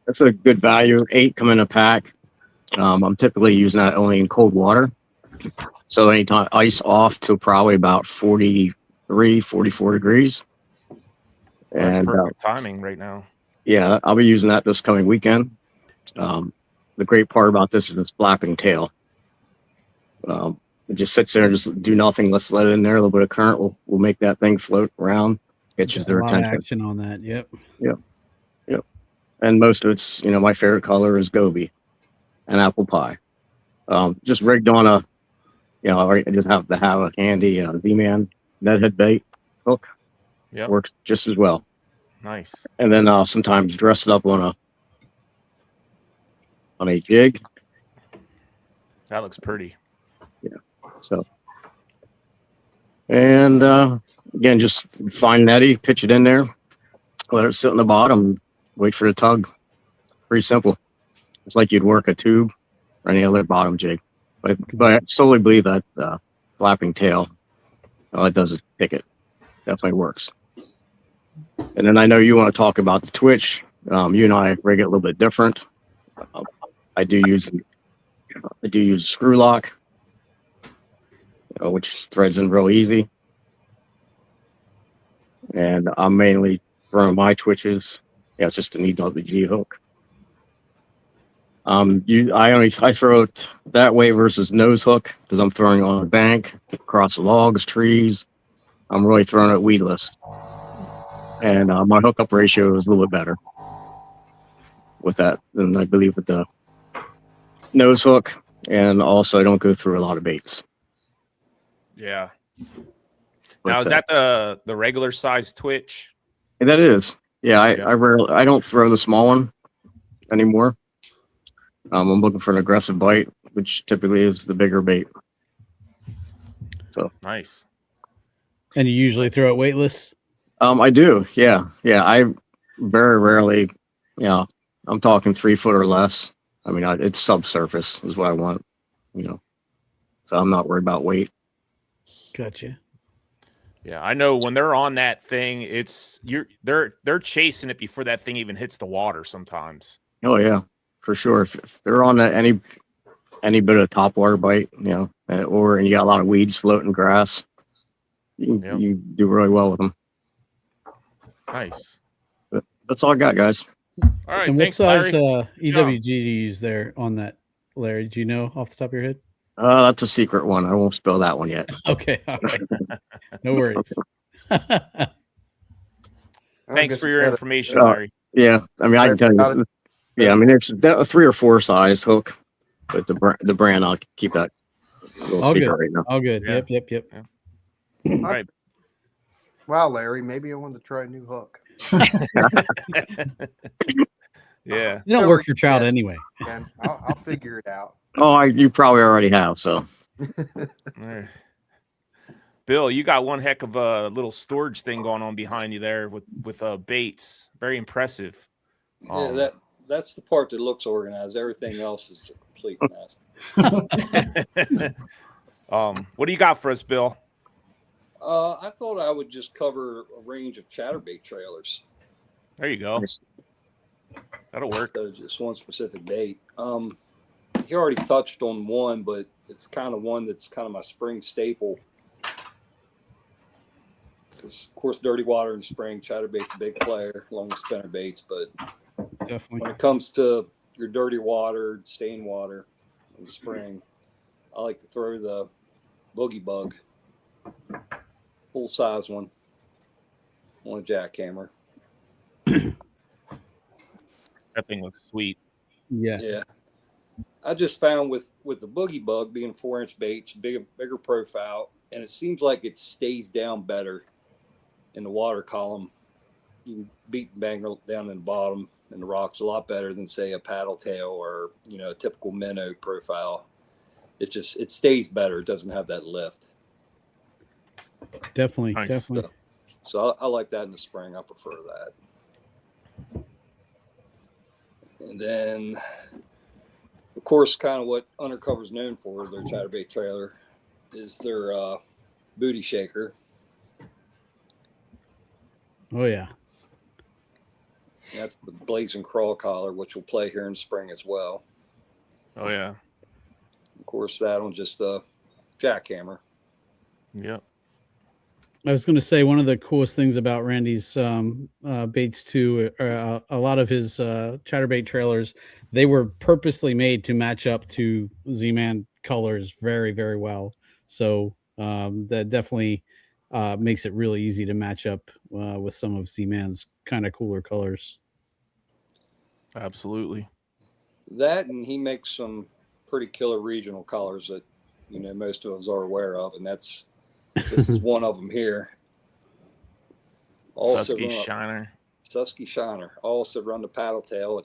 That's a good value. 8 come in a pack. I'm typically using that only in cold water. So anytime ice off to probably about 43, 44 degrees.
That's
And
perfect timing right now.
yeah, I'll be using that this coming weekend. The great part about this is its flapping tail. It just sits there and just do nothing. Let's let it in there. A little bit of current will make that thing float around, catches their
A lot of
attention.
action on that. Yep.
And most of it's, my favorite color is goby and apple pie. Just rigged on a, I just have to have a handy Z-Man nethead bait hook.
Yeah,
Works just as well.
Nice.
And then sometimes dress it up on a jig.
That looks pretty.
Yeah. So, and again, just find netty, pitch it in there, let it sit on the bottom, wait for the tug. Pretty simple. It's like you'd work a tube or any other bottom jig. But I solely believe that flapping tail, all it does is pick it. Definitely works. And then I know you want to talk about the twitch. You and I rig it a little bit different. I do use a screw lock, which threads in real easy. And I'm mainly throwing my twitches. It's just an EWG hook. I throw it that way versus nose hook because I'm throwing on a bank, across logs, trees. I'm really throwing it weedless. And my hookup ratio is a little bit better with that than I believe with the nose hook. And also I don't go through a lot of baits.
Yeah. Now, is that the regular size twitch?
That is. Yeah, I don't throw the small one anymore. I'm looking for an aggressive bite, which typically is the bigger bait. So
nice.
And you usually throw it weightless?
I do. Yeah. I very rarely, I'm talking 3 foot or less. I mean, it's subsurface is what I want, so I'm not worried about weight.
Gotcha.
Yeah, I know when they're on that thing, they're chasing it before that thing even hits the water sometimes.
Oh yeah, for sure. If they're on that, any bit of top water bite, and you got a lot of weeds floating, grass, you do really well with them.
Nice.
But that's all I got, guys.
All right.
And
thanks,
what size
Larry.
EWG do you use there on that, Larry? Do you know off the top of your head?
That's a secret one. I won't spill that one yet.
Okay. All right. No worries.
Thanks for your information, Larry.
Yeah. I mean, I can tell you. Yeah. I mean, it's a 3 or 4 size hook, but the brand, I'll keep that little
All
secret
good.
right now.
All good.
Yeah.
Yep.
Yeah. All right.
Wow, Larry, maybe I want to try a new hook.
Yeah.
You don't work for trout anyway.
And I'll figure it out.
Oh, you probably already have. So.
All Bill, you got one heck of a little storage thing going on behind you there with baits. Very impressive.
Yeah, that's the part that looks organized. Everything else is a complete mess.
What do you got for us, Bill?
I thought I would just cover a range of chatterbait trailers.
There you go. That'll work.
So just one specific bait. He already touched on one, but it's kind of one that's kind of my spring staple. Because of course, dirty water in spring, chatterbait's a big player along with spinner baits. But
Definitely.
when it comes to your dirty water, stain water in the spring, I like to throw the boogie bug, full size one, on a jackhammer.
That thing looks sweet.
Yeah.
I just found with the boogie bug being 4-inch baits, bigger profile, and it seems like it stays down better in the water column. You can beat and bang down in the bottom and the rocks a lot better than say a paddle tail or a typical minnow profile. It stays better. It doesn't have that lift.
Definitely.
Nice.
Definitely.
So I like that in the spring. I prefer that. And then, of course, kind of what Undercover's known for, their chatterbait trailer, is their booty shaker.
Oh yeah.
That's the Blazing Crawl collar, which will play here in spring as well.
Oh yeah.
Of course, that on just a jackhammer.
Yep.
I was going to say one of the coolest things about Randy's baits too, a lot of his chatterbait trailers, they were purposely made to match up to Z-Man colors very, very well. So that definitely makes it really easy to match up with some of Z-Man's kind of cooler colors.
Absolutely.
That, and he makes some pretty killer regional colors that most of us are aware of, and this is one of them here.
Susquehanna.
Also run the paddle tail. I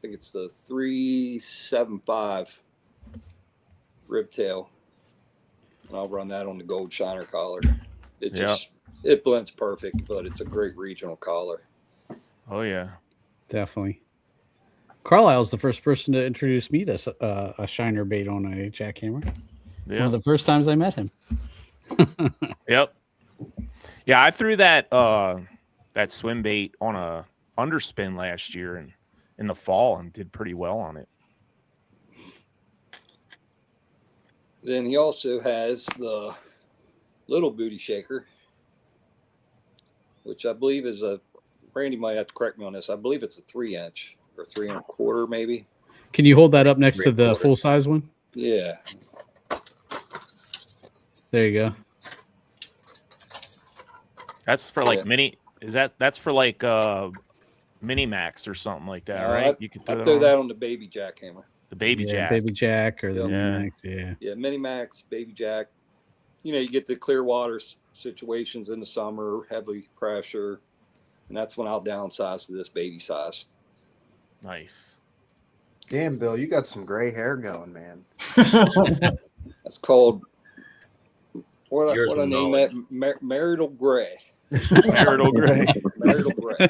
think it's the 375 rib tail, and I'll run that on the gold shiner collar. It blends perfect, but it's a great regional collar.
Oh yeah,
definitely. Carlisle's the first person to introduce me to a shiner bait on a jackhammer.
Yeah.
One of the first times I met him.
Yep. Yeah, I threw that swim bait on a underspin last year and in the fall and did pretty well on it.
Then he also has the little booty shaker, which I believe is Randy might have to correct me on this. I believe it's a 3-inch or 3 1/4 maybe.
Can you hold that up next to the full size one?
Yeah.
There you go.
That's for like mini. That's for like mini max or something like that, right?
You can throw that on the baby jackhammer.
The baby jack.
Baby jack or the mini max.
Yeah, mini max, baby jack. You get the clear water situations in the summer, heavy pressure, and that's when I'll downsize to this baby size.
Nice.
Damn, Bill, you got some gray hair going, man.
That's called what I name that? Marital gray.
Marital gray.
Marital gray.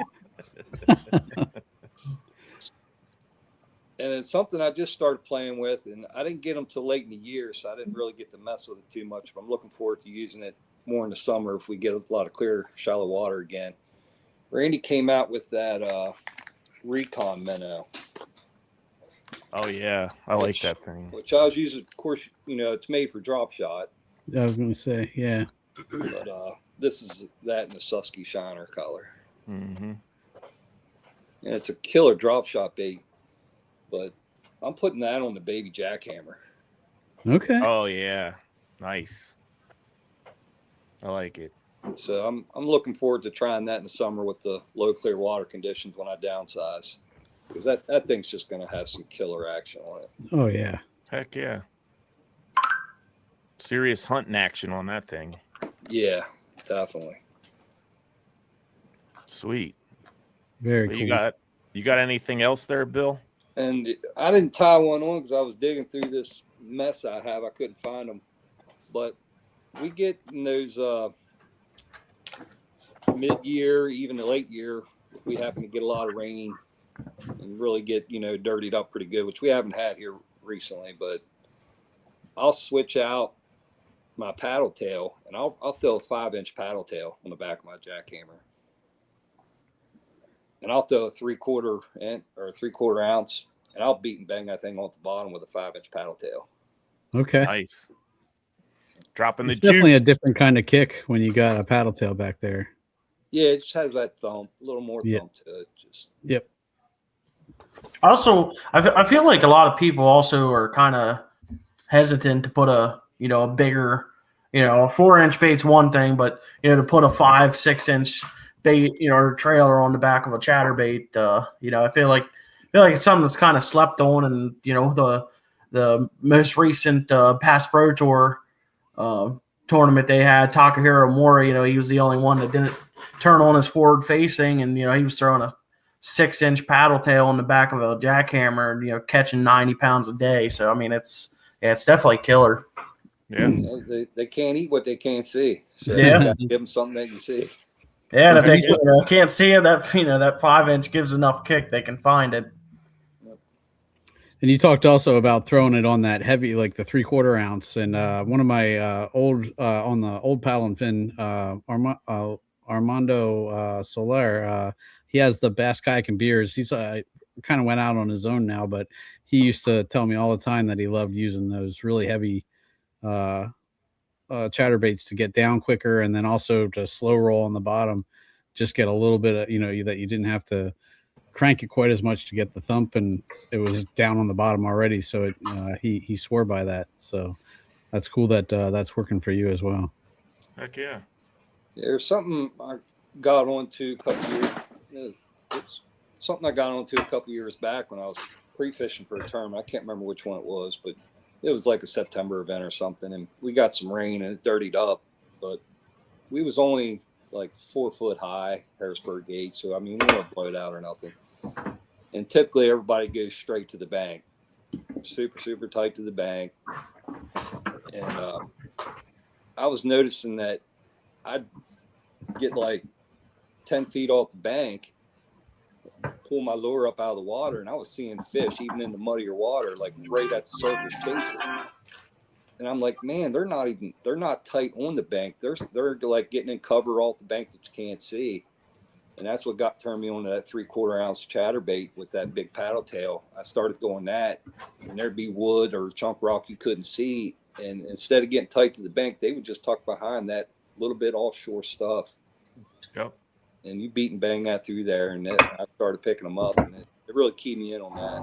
And it's something I just started playing with, and I didn't get them till late in the year, so I didn't really get to mess with it too much. But I'm looking forward to using it more in the summer if we get a lot of clear, shallow water again. Randy came out with that Recon minnow.
Oh yeah, I like that thing.
Which I was using, of course, it's made for drop shot.
I was going to say, yeah.
But this is that in the Susquehanna color.
Mm-hmm.
And it's a killer drop shot bait. But I'm putting that on the baby jackhammer.
Okay.
Oh yeah, nice. I like it.
So I'm looking forward to trying that in the summer with the low clear water conditions when I downsize, because that thing's just going to have some killer action on it.
Oh yeah.
Heck yeah. Serious hunting action on that thing.
Yeah, definitely.
Sweet.
Very cool.
You got anything else there, Bill?
And I didn't tie one on because I was digging through this mess I have. I couldn't find them. But we get in those mid-year, even the late year, if we happen to get a lot of rain and really get, dirtied up pretty good, which we haven't had here recently, but I'll switch out my paddle tail and I'll throw a 5-inch paddle tail on the back of my jackhammer. And I'll throw a 3/4 inch or 3/4 ounce, and I'll beat and bang that thing off the bottom with a 5-inch paddle tail.
Okay.
Nice. Dropping the
It's definitely a
juice.
different kind of kick when you got a paddle tail back there.
Yeah, it just has that thump, a little more thump to it.
Yep.
Also, I feel like a lot of people also are kind of hesitant to put a bigger, a 4-inch bait's one thing, but to put a 5-6 inch bait, or trailer on the back of a chatterbait, I feel like it's something that's kind of slept on, and the most recent Past Pro Tour tournament they had, Takahiro Mori, he was the only one that didn't turn on his forward facing, and he was throwing a 6-inch paddle tail on the back of a jackhammer, and catching 90 pounds a day. So I mean, it's definitely killer.
Yeah.
They can't eat what they can't see. So
Yeah.
give them something they can see.
Yeah, and if they can't see it, that 5-inch gives enough kick, they can find it.
And you talked also about throwing it on that heavy, like the 3/4 ounce. And one of my old on the old paddle and fin, Armando Soler, he has the Bass Kayak and Beers. He's kind of went out on his own now, but he used to tell me all the time that he loved using those really heavy chatterbaits to get down quicker, and then also to slow roll on the bottom, just get a little bit of, that you didn't have to crank it quite as much to get the thump, and it was down on the bottom already. So he swore by that. So that's cool that that's working for you as well.
Heck yeah.
There's something I got onto a couple years. It's something I got onto a couple years back when I was pre-fishing for a tournament. I can't remember which one it was, but it was like a September event or something, and we got some rain and it dirtied up, but we was only like 4 foot high, Harrisburg Gate. So, I mean, we weren't blowed out or nothing. And typically everybody goes straight to the bank, super, super tight to the bank. And I was noticing that I'd get like 10 feet off the bank, pull my lure up out of the water, and I was seeing fish even in the muddier water, like right at the surface chasing. And I'm like, man, they're not tight on the bank. They're like getting in cover off the bank that you can't see. And that's what turned me on to that 3/4 ounce chatterbait with that big paddle tail. I started doing that, and there'd be wood or chunk rock you couldn't see. And instead of getting tight to the bank, they would just tuck behind that little bit offshore stuff.
Yep.
And you beat and bang that through there, and I started picking them up, and it really keyed me in on that.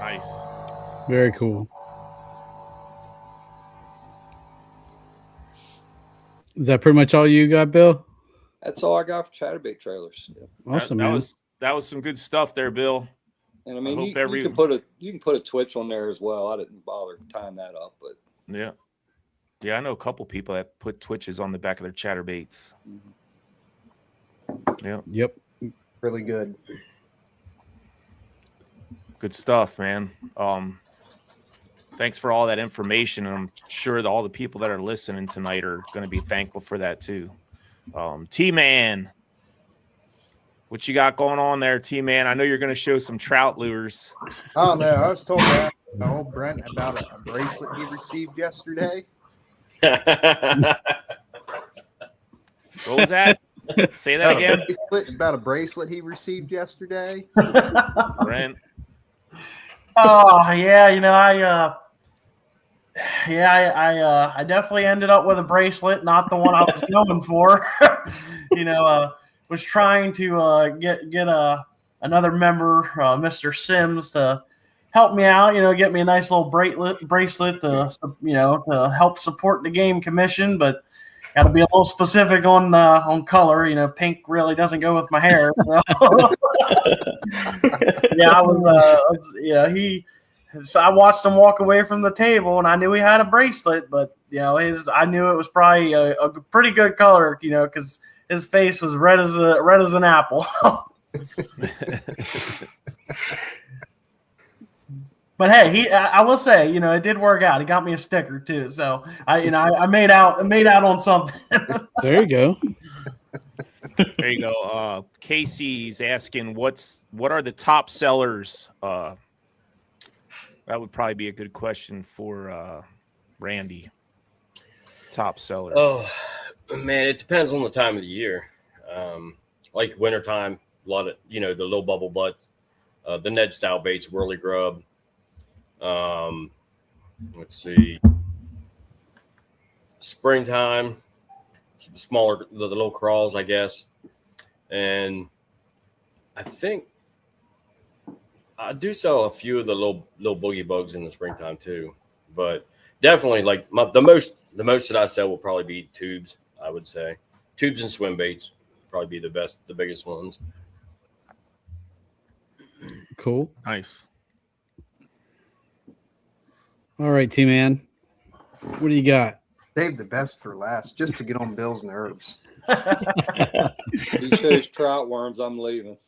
Nice.
Very cool. Is that pretty much all you got, Bill?
That's all I got for chatterbait trailers. Yeah.
Awesome,
that
man.
that was some good stuff there, Bill.
And I mean, you can put a twitch on there as well. I didn't bother tying that up, but
yeah, I know a couple people that put twitches on the back of their chatterbaits. Yeah.
Yep.
Really good.
Good stuff, man. Thanks for all that information. And I'm sure that all the people that are listening tonight are going to be thankful for that too. T-Man, what you got going on there, T-Man? I know you're going to show some trout lures.
Oh, no. I was told that old Brent about a bracelet he received yesterday.
What was that? Say that again.
About a bracelet he received yesterday.
Brent.
Oh yeah, I definitely ended up with a bracelet, not the one I was going for. Was trying to get another member, Mr. Sims, to help me out. Get me a nice little bracelet to help support the game commission, but got to be a little specific on color. Pink really doesn't go with my hair. So. So I watched him walk away from the table, and I knew he had a bracelet, but I knew it was probably a pretty good color, because his face was red as an apple. But hey, I will say, it did work out. He got me a sticker too, so I made out on something.
There you go.
There you go. Casey's asking, what are the top sellers? That would probably be a good question for Randy. Top sellers.
Oh man, it depends on the time of the year. Like wintertime, a lot of the little bubble butts, the Ned style baits, whirly grub. Let's see. Springtime, smaller, the little crawls, I guess. And I think I do sell a few of the little boogie bugs in the springtime too. But definitely, like the most that I sell will probably be tubes. I would say tubes and swim baits probably be the biggest ones.
Cool.
Nice.
All right, T-Man. What do you got?
Save the best for last, just to get on Bill's nerves.
He chose trout worms. I'm leaving.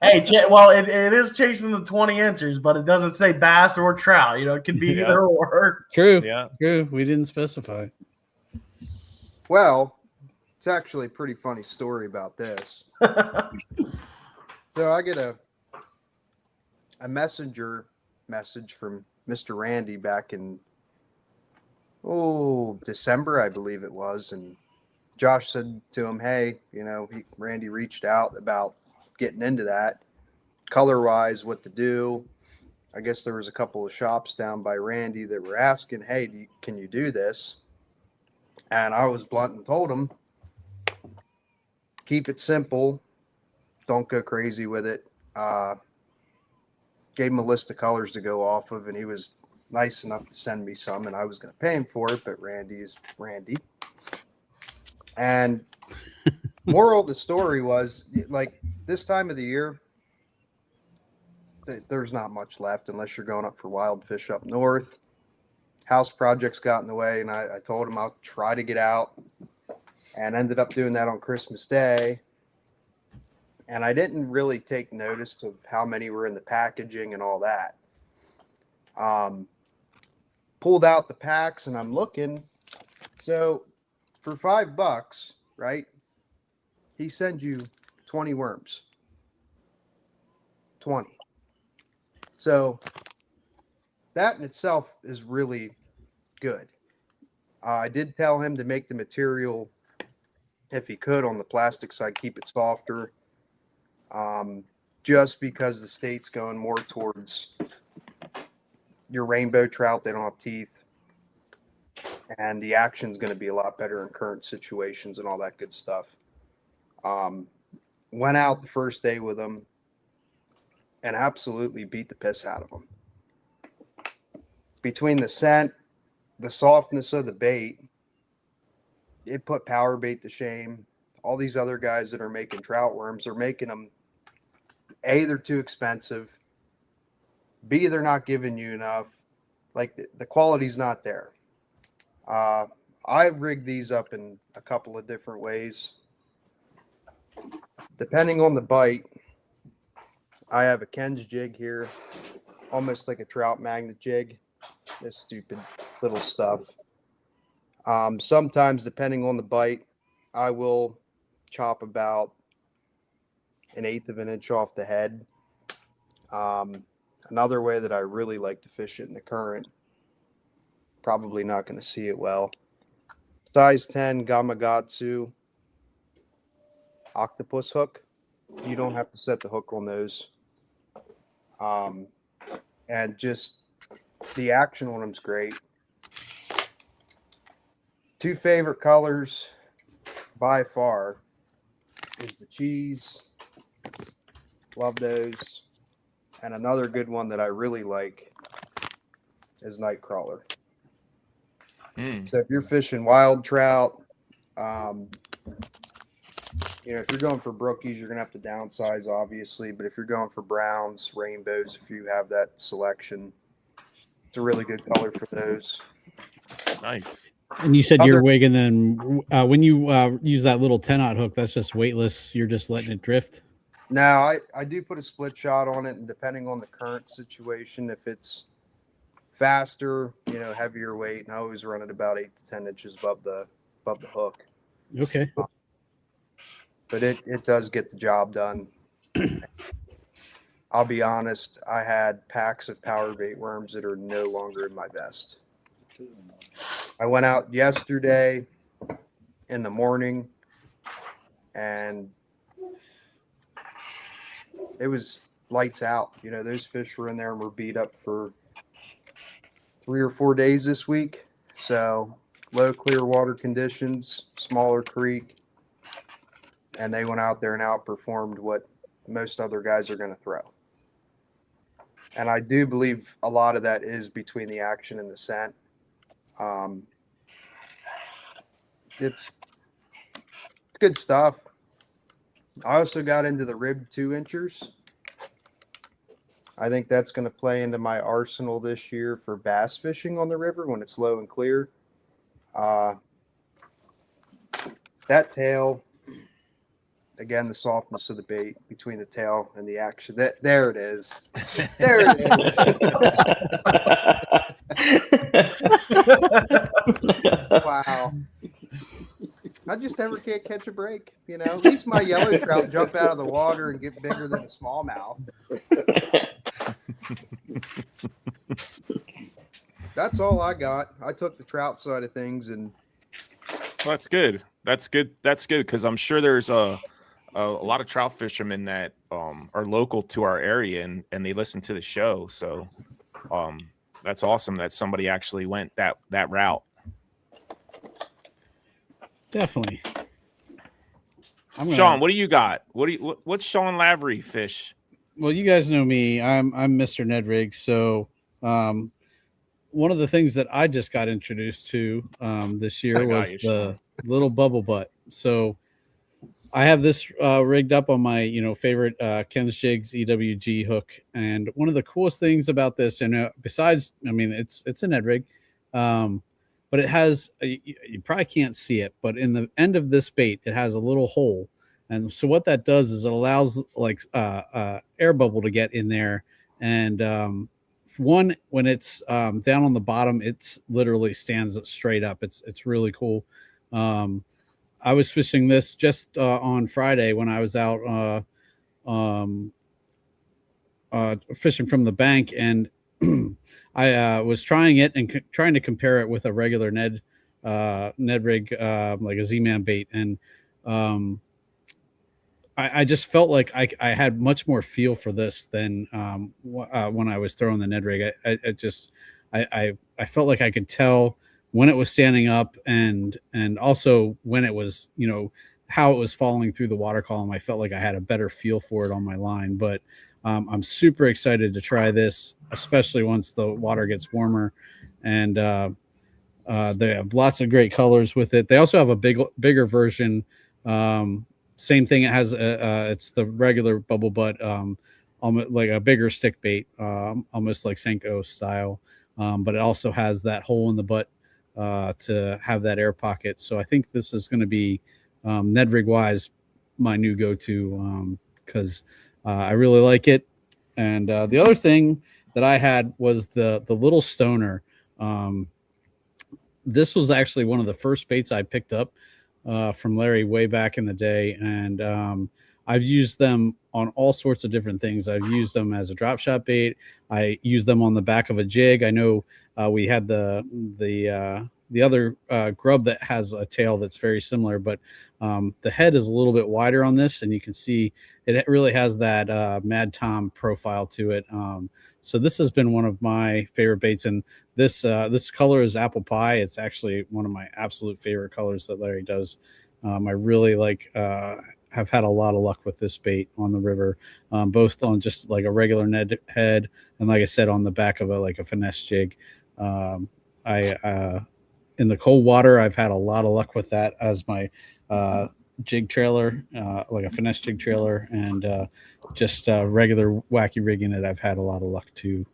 Hey, well, it is chasing the 20 inches, but it doesn't say bass or trout. It can be either or.
True.
Yeah.
True. We didn't specify.
Well, it's actually a pretty funny story about this. So I get a messenger message from Mr. Randy back in December, I believe it was, and Josh said to him, "Hey, Randy reached out about getting into that, color-wise, what to do." I guess there was a couple of shops down by Randy that were asking, "Hey, can you do this?" And I was blunt and told him, "Keep it simple. Don't go crazy with it." Gave him a list of colors to go off of, and he was nice enough to send me some, and I was going to pay him for it, but Randy is Randy. And moral of the story was, like, this time of the year, there's not much left unless you're going up for wild fish up north. House projects got in the way, and I told him I'll try to get out, and ended up doing that on Christmas Day. And I didn't really take notice of how many were in the packaging and all that. Pulled out the packs, and I'm looking. So for $5, right, he sends you 20 worms. 20. So that in itself is really good. I did tell him to make the material, if he could, on the plastic side, keep it softer. Just because the state's going more towards your rainbow trout. They don't have teeth, and the action's going to be a lot better in current situations and all that good stuff. Went out the first day with them and absolutely beat the piss out of them. Between the scent, the softness of the bait, it put power bait to shame. All these other guys that are making trout worms are making them, A, they're too expensive. B, they're not giving you enough. Like, the quality's not there. I rigged these up in a couple of different ways. Depending on the bite, I have a Ken's jig here, almost like a trout magnet jig. This stupid little stuff. Sometimes, depending on the bite, I will chop about 1/8 of an inch off the head. Another way that I really like to fish it in the current, probably not going to see it well. Size 10 Gamakatsu octopus hook. You don't have to set the hook on those. And just the action on them is great. Two favorite colors by far is the cheese. Love those. And another good one that I really like is Nightcrawler. So if you're fishing wild trout, if you're going for brookies, you're going to have to downsize, obviously. But if you're going for browns, rainbows, if you have that selection, it's a really good color for those.
Nice.
And you said you're wigging then when you use that little 10-aught hook, that's just weightless. You're just letting it drift.
Now, I do put a split shot on it, and depending on the current situation, if it's faster, heavier weight, and I always run it about 8 to 10 inches above the hook.
Okay.
But it does get the job done. I'll be honest, I had packs of power bait worms that are no longer in my vest. I went out yesterday in the morning, and it was lights out. Those fish were in there and were beat up for 3 or 4 days this week. So low clear water conditions, smaller creek, and they went out there and outperformed what most other guys are going to throw. And I do believe a lot of that is between the action and the scent. It's good stuff. I also got into the rib 2-inchers. I think that's going to play into my arsenal this year for bass fishing on the river when it's low and clear. That tail, again, the softness of the bait between the tail and the action. There it is. There it is. Wow. I just never can't catch a break. At least my yellow trout jump out of the water and get bigger than a smallmouth. That's all I got. I took the trout side of things, and
well, that's good. That's good. That's good, because I'm sure there's a lot of trout fishermen that are local to our area, and they listen to the show. So that's awesome that somebody actually went that route.
Definitely.
Sean, what do you got? What's Sean Lavery fish?
Well, you guys know me. I'm Mr. Ned Rig. So one of the things that I just got introduced to this year was the little bubble butt. So I have this rigged up on my favorite Ken's Jigs EWG hook, and one of the coolest things about this, and besides, it's a Ned rig, but it has you probably can't see it, but in the end of this bait, it has a little hole, and so what that does is it allows air bubble to get in there, and when it's down on the bottom, it's literally stands straight up. It's really cool. I was fishing this just on Friday when I was out fishing from the bank, and I was trying it and trying to compare it with a regular Ned rig, like a Z-Man bait, and I just felt like I had much more feel for this than when I was throwing the Ned rig. I felt like I could tell when it was standing up, and also when it was, how it was falling through the water column. I felt like I had a better feel for it on my line, but I'm super excited to try this, especially once the water gets warmer. And they have lots of great colors with it. They also have a bigger version. Same thing. It has it's the regular bubble butt, almost like a bigger stick bait, almost like Senko style. But it also has that hole in the butt to have that air pocket. So I think this is going to be Ned rig wise my new go-to, because I really like it. And the other thing that I had was the little stoner. This was actually one of the first baits I picked up from Larry way back in the day, and I've used them on all sorts of different things. I've used them as a drop shot bait. I use them on the back of a jig. I know we had the other grub that has a tail that's very similar, but the head is a little bit wider on this, and you can see it really has that Mad Tom profile to it. So this has been one of my favorite baits, and this color is apple pie. It's actually one of my absolute favorite colors that Larry does. I really have had a lot of luck with this bait on the river, both on just like a regular Ned head, and like I said, on the back of a finesse jig. In the cold water, I've had a lot of luck with that as my jig trailer, like a finesse jig trailer, and just regular wacky rigging it. I've had a lot of luck too.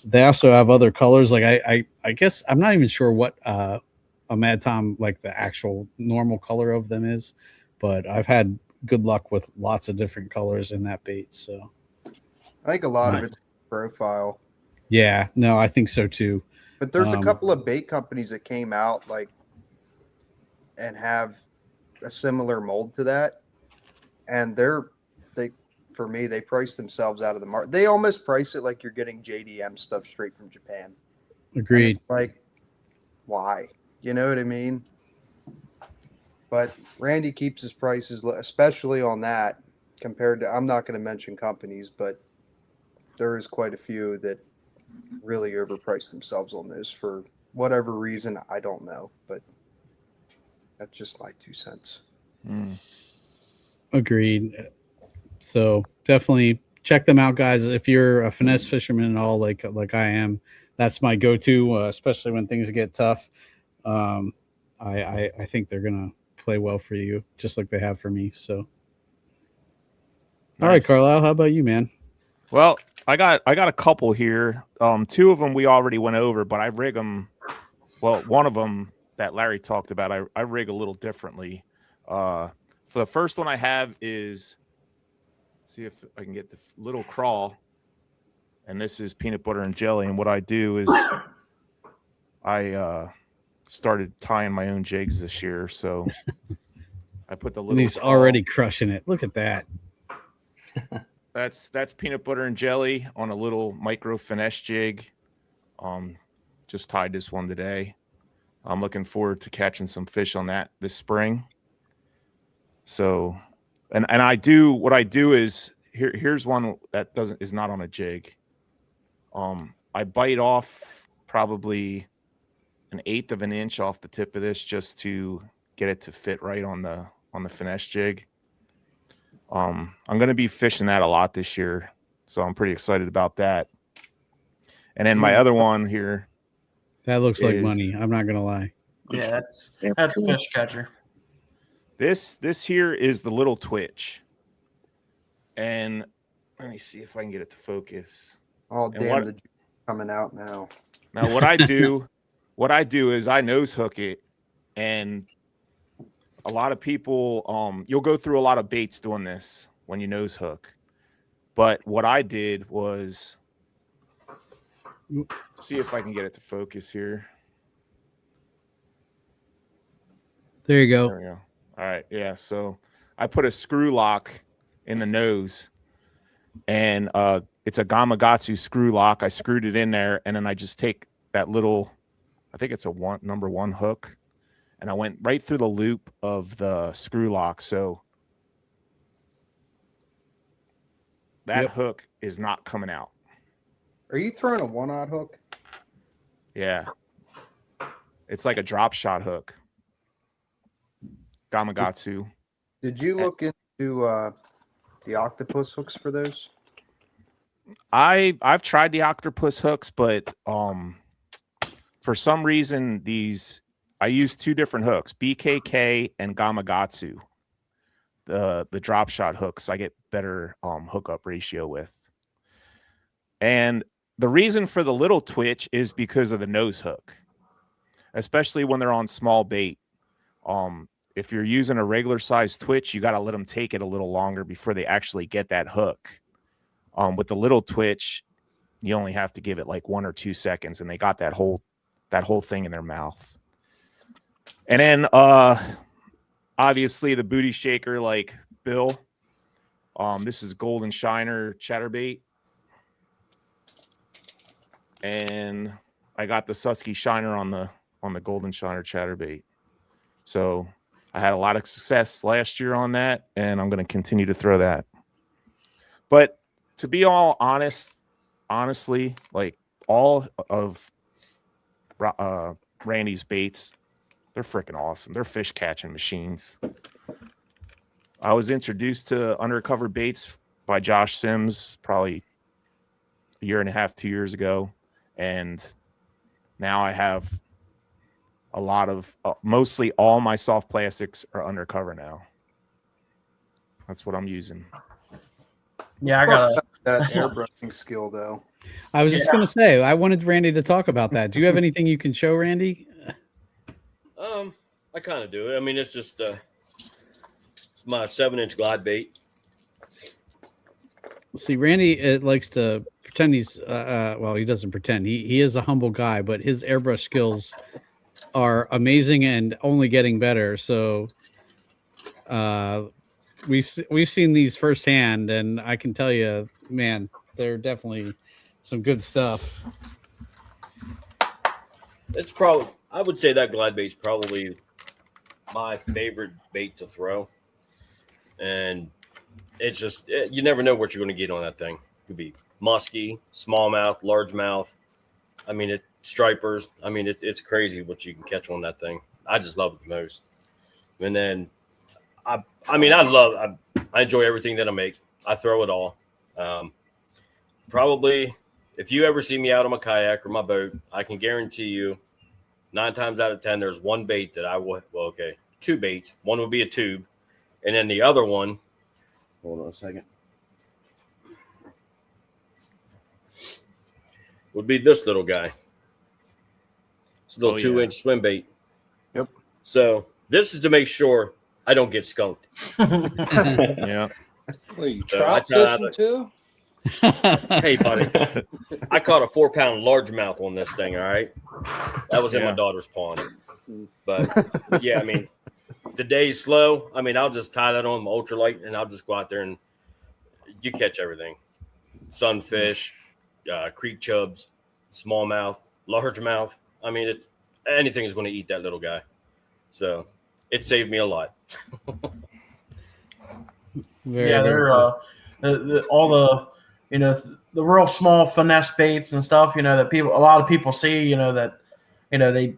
They also have other colors. Like I guess I'm not even sure what a Mad Tom, like the actual normal color of them is, but I've had good luck with lots of different colors in that bait. So
I think a lot of
Nice.
it's profile.
yeah, no, I think so too.
But there's a
Um,
couple of bait companies that came out like and have a similar mold to that, and they for me they price themselves out of the market. They almost price it like you're getting JDM stuff straight from Japan. And
Agreed.
it's like, why? You know what I mean? But Randy keeps his prices, especially on that, compared to, I'm not going to mention companies, but there is quite a few that really overprice themselves on this for whatever reason. I don't know, but that's just my 2 cents.
Agreed. So definitely check them out, guys. If you're a finesse fisherman at all, like I am, that's my go-to, especially when things get tough. I think they're gonna play well for you, just like they have for me. So, all right,
Nice.
Carlisle, how about you, man?
Well, I got a couple here. 2 of them we already went over, but I rig them. Well, one of them that Larry talked about, I rig a little differently. For the first one I have is, see if I can get the little crawl, and this is peanut butter and jelly. And what I do is I started tying my own jigs this year, so I put the
And
little.
he's
crawl.
already crushing it. Look at that.
That's peanut butter and jelly on a little micro finesse jig. Just tied this one today. I'm looking forward to catching some fish on that this spring. So, and I do, what I do is here's one that is not on a jig. I bite off probably 1/8 of an inch off the tip of this just to get it to fit right on the finesse jig. I'm going to be fishing that a lot this year, so I'm pretty excited about that. And then my other one here,
That looks like
is-
money. I'm not gonna lie.
Yeah, that's a fish catcher.
this here is the little twitch, and let me see if I can get it to focus.
Oh,
And
damn, the jig's coming out now.
Now what I do is I nose hook it, and a lot of people, you'll go through a lot of baits doing this when you nose hook. But what I did was, see if I can get it to focus here.
There you go.
There we go. All right. Yeah. So I put a screw lock in the nose, and it's a Gamakatsu screw lock. I screwed it in there, and then I just take that little, I think it's a number 1 hook, and I went right through the loop of the screw lock. So that hook is not coming out.
Are you throwing a 1/0 hook?
Yeah. It's like a drop shot hook. Gamakatsu.
Did you look into the octopus hooks for those?
I've tried the octopus hooks, but for some reason I use 2 different hooks, BKK and Gamakatsu. The drop shot hooks I get better hookup ratio with. And the reason for the little twitch is because of the nose hook, especially when they're on small bait. If you're using a regular size twitch, you got to let them take it a little longer before they actually get that hook. With the little twitch, you only have to give it like 1 or 2 seconds, and they got that whole thing in their mouth. And then obviously the booty shaker, like Bill. This is Golden Shiner Chatterbait, and I got the Susky Shiner on the Golden Shiner Chatterbait. So I had a lot of success last year on that, and I'm going to continue to throw that. But to be all honestly, like all of Randy's baits, they're freaking awesome. They're fish catching machines. I was introduced to Undercover Baits by Josh Sims probably 1.5 years, 2 years ago, and now I have a lot of mostly all my soft plastics are undercover now. That's what I'm using.
Yeah, I got
that airbrushing skill though.
I was just gonna say, I wanted Randy to talk about that. Do you have anything you can show, Randy?
I kind of do it. I mean, it's just my 7-inch glide bait.
See, Randy likes to pretend he's well, he doesn't pretend. He is a humble guy, but his airbrush skills are amazing and only getting better. So we've seen these firsthand, and I can tell you, man, they're definitely some good stuff.
It's probably, I would say that glide bait's probably my favorite bait to throw. And it's just, you never know what you're going to get on that thing. It could be musky, smallmouth, largemouth. I mean, stripers. I mean, it's crazy what you can catch on that thing. I just love it the most. And then, I enjoy everything that I make. I throw it all. Probably, if you ever see me out on my kayak or my boat, I can guarantee you 9 times out of 10, there's one bait that I will, well, okay, 2 baits. One would be a tube. And then the other one, hold on a second, would be this little guy. It's a little 2-inch swim bait.
Yep.
So this is to make sure I don't get skunked.
Yeah.
Well, you trout fishing too?
Hey, buddy, I caught a 4-pound largemouth on this thing. All right, that was in my daughter's pond. But yeah, I mean, if the day's slow, I mean, I'll just tie that on my ultralight and I'll just go out there and you catch everything: sunfish, creek chubs, smallmouth, largemouth. I mean, anything is going to eat that little guy. So it saved me a lot.
They're all the, you know, the real small finesse baits and stuff, you know, that a lot of people see, you know, that, you know, they,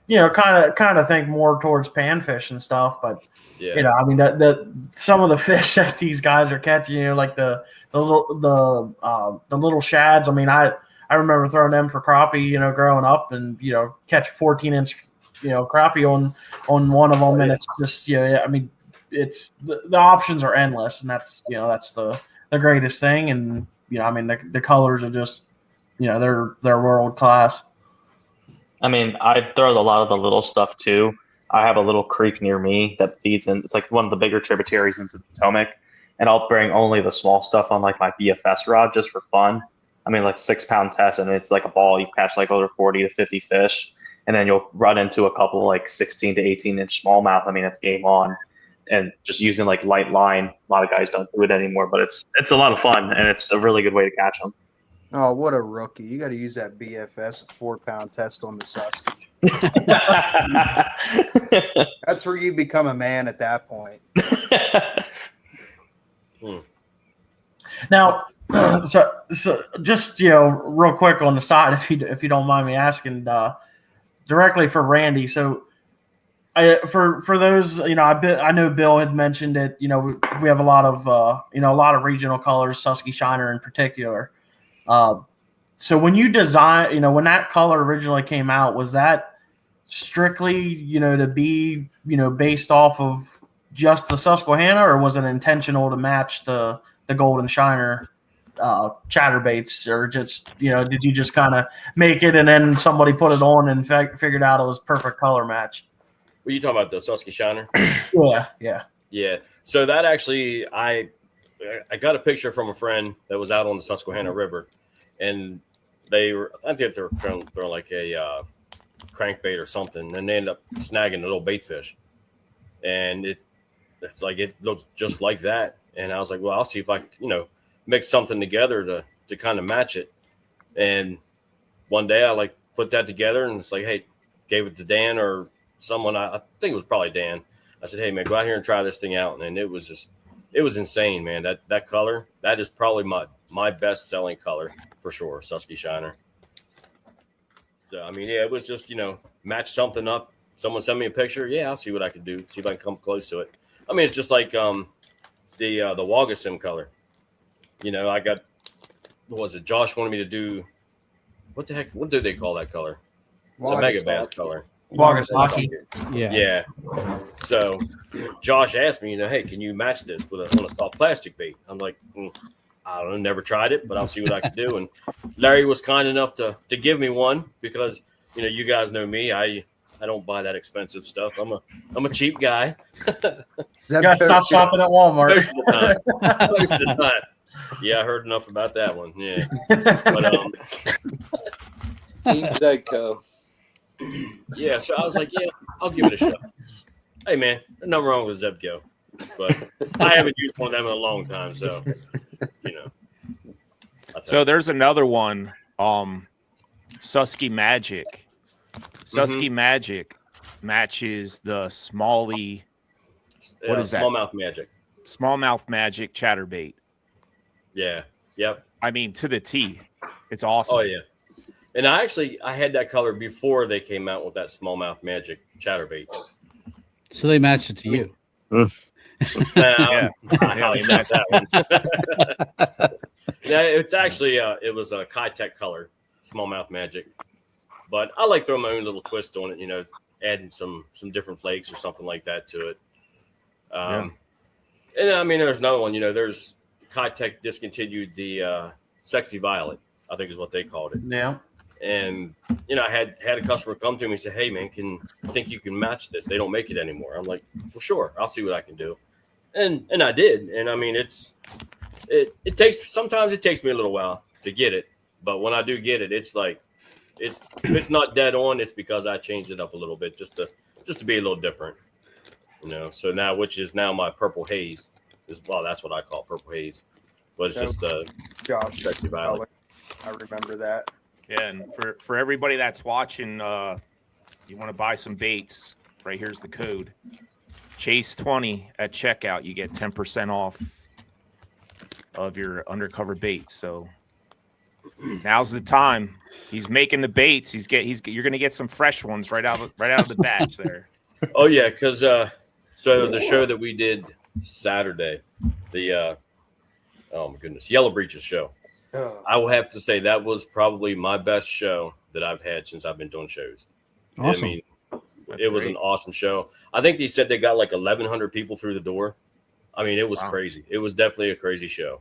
you know, kind of think more towards panfish and stuff, but you know, I mean, that some of the fish that these guys are catching, you know, like the little shads. I mean, I remember throwing them for crappie, you know, growing up, and you know, catch 14-inch, you know, crappie on one of them, and it's just, yeah, I mean, it's the options are endless, and that's, you know, that's the greatest thing. And you know, I mean, the colors are just, you know, they're world class.
I mean, I throw a lot of the little stuff too. I have a little creek near me that feeds in. It's like one of the bigger tributaries into the Potomac, and I'll bring only the small stuff on like my BFS rod just for fun. I mean, like 6-pound test, and it's like a ball. You catch like over 40 to 50 fish, and then you'll run into a couple like 16 to 18-inch smallmouth. I mean, it's game on. And just using like light line. A lot of guys don't do it anymore, but it's a lot of fun, and it's a really good way to catch them.
Oh, what a rookie. You got to use that BFS 4-pound test on the Susky. That's where you become a man at that point.
Now, so just, you know, real quick on the side, if you don't mind me asking, directly for Randy. So, for those, you know, I know Bill had mentioned that, you know, we have a lot of regional colors, Susky Shiner in particular. So when you design, you know, when that color originally came out, was that strictly, you know, to be, you know, based off of just the Susquehanna, or was it intentional to match the Golden Shiner chatterbaits, or just, you know, did you just kind of make it and then somebody put it on and figured out it was perfect color match?
Were you talking about the Susky Shiner?
Yeah.
So that actually, I got a picture from a friend that was out on the Susquehanna River, and I think they're throwing like a crankbait or something, and they end up snagging a little bait fish, and it's like, it looks just like that. And I was like, well, I'll see if I can, you know, mix something together to kind of match it. And one day I like put that together, and it's like, hey, gave it to Dan or someone, I think it was probably Dan. I said, hey man, go out here and try this thing out. And it was insane, man. That color, that is probably my best selling color for sure, Susky Shiner. So I mean, yeah, it was just, you know, match something up. Someone sent me a picture. Yeah, I'll see what I can do. See if I can come close to it. I mean, it's just like the Wagasim color. You know, I got, what was it? Josh wanted me to do, what the heck? What do they call that color? It's a mega bad color.
Wagasaki.
Yeah. So Josh asked me, you know, hey, can you match this on a soft plastic bait? I'm like, I don't know, never tried it, but I'll see what I can do. And Larry was kind enough to give me one because, you know, you guys know me. I I don't buy that expensive stuff. I'm a cheap guy.
You gotta stop shopping at Walmart.
Most of the time. Most of the time. Yeah, I heard enough about that one. Yeah. But
Team Zedco.
yeah, so I was like, yeah, I'll give it a shot. Hey man, there's nothing wrong with Zebco. But I haven't used one of them in a long time, so you know.
So there's another one, Susky Magic. Susky Magic matches the Smalley. What is that?
Smallmouth Magic.
Smallmouth Magic Chatterbait.
Yeah. Yep.
I mean, to the T. It's awesome.
Oh yeah. And I had that color before they came out with that Smallmouth Magic Chatterbait.
So they matched it to you.
Yeah.
I highly matched that one. Yeah, it's actually it was a Kitech color, Smallmouth Magic. But I like throwing my own little twist on it, you know, adding some different flakes or something like that to it. And I mean, there's another one, you know, there's Kitech discontinued the Sexy Violet, I think is what they called it.
Yeah.
And, you know, I had a customer come to me and say, hey, man, I think you can match this? They don't make it anymore. I'm like, well, sure, I'll see what I can do. And I did. And I mean, sometimes it takes me a little while to get it. But when I do get it, it's like, if it's not dead on, it's because I changed it up a little bit just to be a little different, you know. So now, which is now my purple haze that's what I call purple haze, but it's just
Josh,
Sexy Violet.
I remember that.
Yeah, and for everybody that's watching, you want to buy some baits, right here's the code. Chase 20 at checkout, you get 10% off of your undercover baits. So now's the time. He's making the baits. You're gonna get some fresh ones right out of the batch there.
Oh yeah, because so the show that we did Saturday, the oh my goodness, Yellow Breeches show. I will have to say that was probably my best show that I've had since I've been doing shows.
Awesome.
I mean, it was an awesome show. I think they said they got like 1,100 people through the door. I mean, it was crazy. It was definitely a crazy show.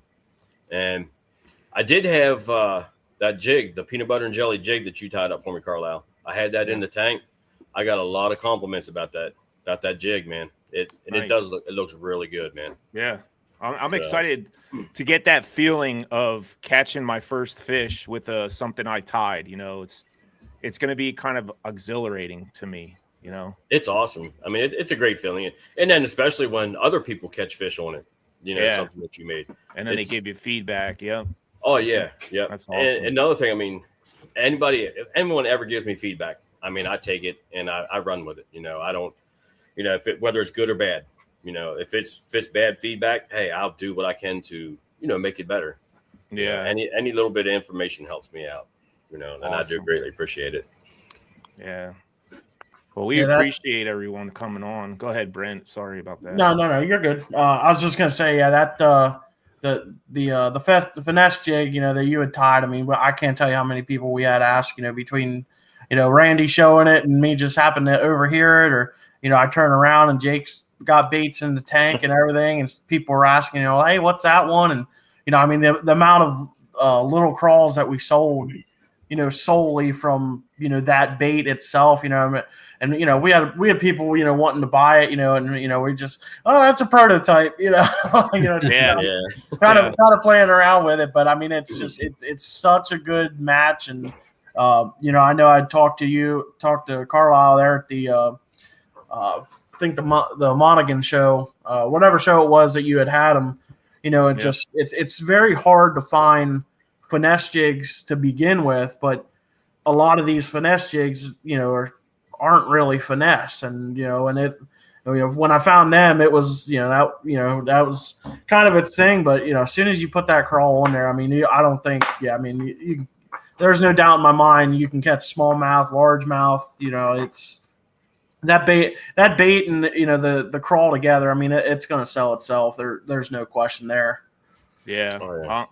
And I did have that jig, the peanut butter and jelly jig that you tied up for me, Carlisle. I had that in the tank. I got a lot of compliments about that jig, man. It looks really good, man.
Yeah. I'm excited to get that feeling of catching my first fish with something I tied. You know, it's going to be kind of exhilarating to me. You know,
it's awesome. I mean, it's a great feeling, and then especially when other people catch fish on it. You know, something that you made,
and then they give you feedback. Yeah.
Oh yeah, yeah.
That's awesome.
And another thing, I mean, if anyone ever gives me feedback, I mean, I take it and I run with it. You know, I don't, you know, whether it's good or bad. You know, if it's bad feedback, hey, I'll do what I can to, you know, make it better.
Yeah.
You know, any little bit of information helps me out, you know, and
awesome.
I do greatly appreciate it.
Yeah. Well, we appreciate everyone coming on. Go ahead, Brent. Sorry about that.
No, you're good. I was just gonna say, that the finesse jig, you know, that you had tied. I mean, I can't tell you how many people we had ask, you know, between, you know, Randy showing it and me just happened to overhear it, or, you know, I turn around and Jake's got baits in the tank and everything, and people were asking, you know, hey, what's that one? And, you know, I mean, the amount of little crawls that we sold, you know, solely from, you know, that bait itself, you know, and, you know, we had people, you know, wanting to buy it, you know, and, you know, we just, that's a prototype, you know, just, kind of playing around with it. But I mean, it's just, it's such a good match. And, you know, I know I talked to Carlisle there at the, I think the Monaghan show, whatever show it was that you had him, you know, it's very hard to find finesse jigs to begin with, but a lot of these finesse jigs, you know, aren't really finesse. And, you know, when I found them, it was, that was kind of its thing. But, you know, as soon as you put that crawl on there, I mean, I don't think, there's no doubt in my mind you can catch smallmouth, largemouth, you know, it's that bait and, you know, the crawl together. I mean, it's going to sell itself. There's no question there.
Yeah. Oh, yeah.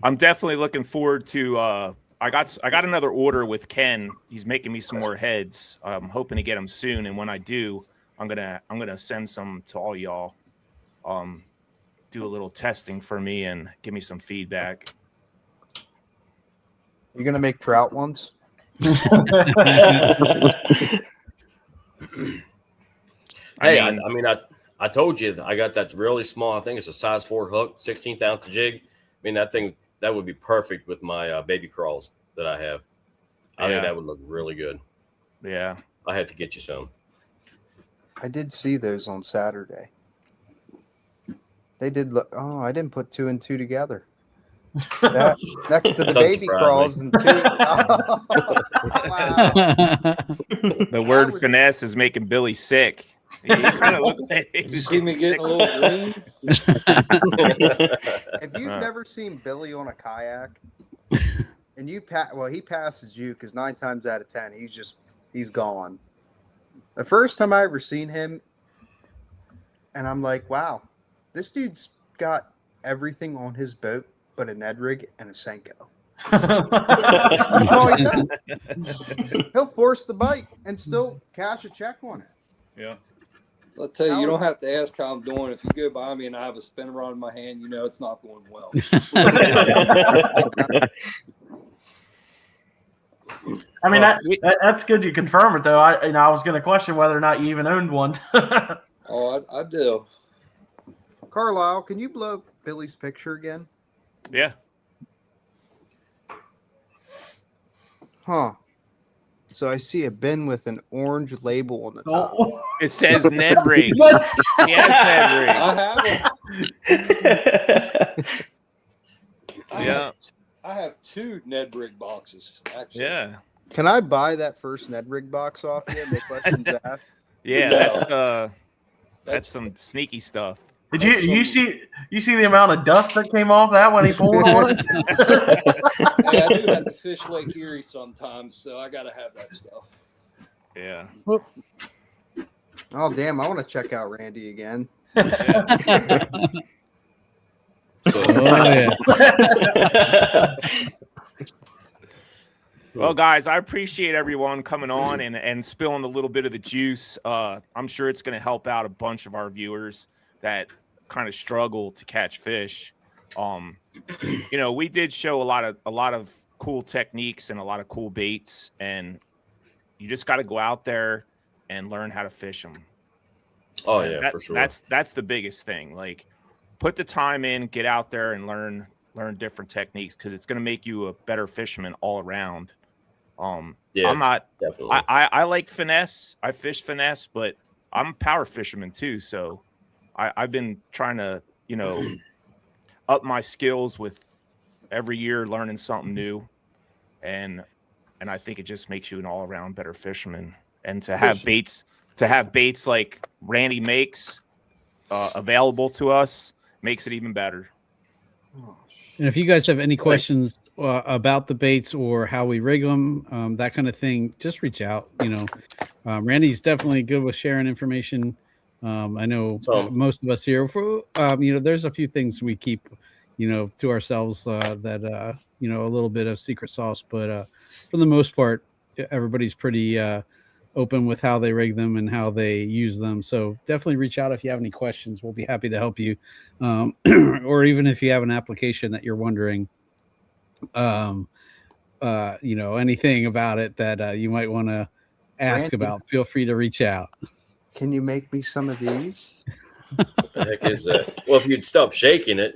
I'm definitely looking forward to, I got another order with Ken. He's making me some more heads. I'm hoping to get them soon. And when I do, I'm gonna send some to all y'all. Do a little testing for me and give me some feedback.
You gonna make trout ones?
I told you I got that really small. I think it's a size 4 hook, 16th ounce jig. I mean, that would be perfect with my baby crawls that I have. I think that would look really good.
Yeah,
I had to get you some.
I did see those on Saturday. They did look. Oh, I didn't put 2 and 2 together. That, next to the
Doesn't
baby
surprise
crawls
me.
and 2. Oh, wow.
the word finesse is making Billy sick. You kind of look like
You see me getting a little green?
If you've never seen Billy on a kayak, and he passes you because 9 times out of 10 he's gone. The first time I ever seen him, and I'm like, wow, this dude's got everything on his boat but a Ned rig and a Senko. That's all he does. He'll force the bite and still cash a check on it.
Yeah.
I'll tell you, you don't have to ask how I'm doing. If you go by me and I have a spinner rod in my hand, you know it's not going well.
I mean, that's good you confirm it, though. I was going to question whether or not you even owned one.
Oh, I do.
Carlisle, can you blow Billy's picture again?
Yeah.
Huh. So I see a bin with an orange label on the top.
Oh.
It says Ned rig. He has Ned rig.
I have I have 2 Ned rig boxes, actually.
Yeah.
Can I buy that first Ned rig box off you? No questions asked.
Yeah,
No.
that's some sneaky stuff.
Did you see the amount of dust that came off that when he pulled on it?
Hey, I do have to fish Lake Erie sometimes, so I got to have that stuff.
Yeah.
Oh, damn. I want to check out Randy again.
Well, guys, I appreciate everyone coming on and spilling a little bit of the juice. I'm sure it's going to help out a bunch of our viewers that kind of struggle to catch fish. We did show a lot of cool techniques and a lot of cool baits, and you just got to go out there and learn how to fish them.
Oh yeah, for sure.
That's the biggest thing. Like, put the time in, get out there and learn different techniques, because it's going to make you a better fisherman all around.
Yeah,
I'm not
definitely.
I like finesse. I fish finesse, but I'm a power fisherman too. So I've been trying to, up my skills with every year learning something new. And I think it just makes you an all around better fisherman. And to have baits like Randy makes available to us makes it even better.
And if you guys have any questions about the baits or how we rig them, that kind of thing, just reach out. Randy's definitely good with sharing information. I know most of us here, there's a few things we keep, to ourselves that, a little bit of secret sauce. But for the most part, everybody's pretty open with how they rig them and how they use them. So definitely reach out if you have any questions. We'll be happy to help you. Or even if you have an application that you're wondering, anything about it that you might want to ask
Randy,
about, feel free to reach out.
Can you make me some of these?
What the heck is that? Well, if you'd stop shaking it,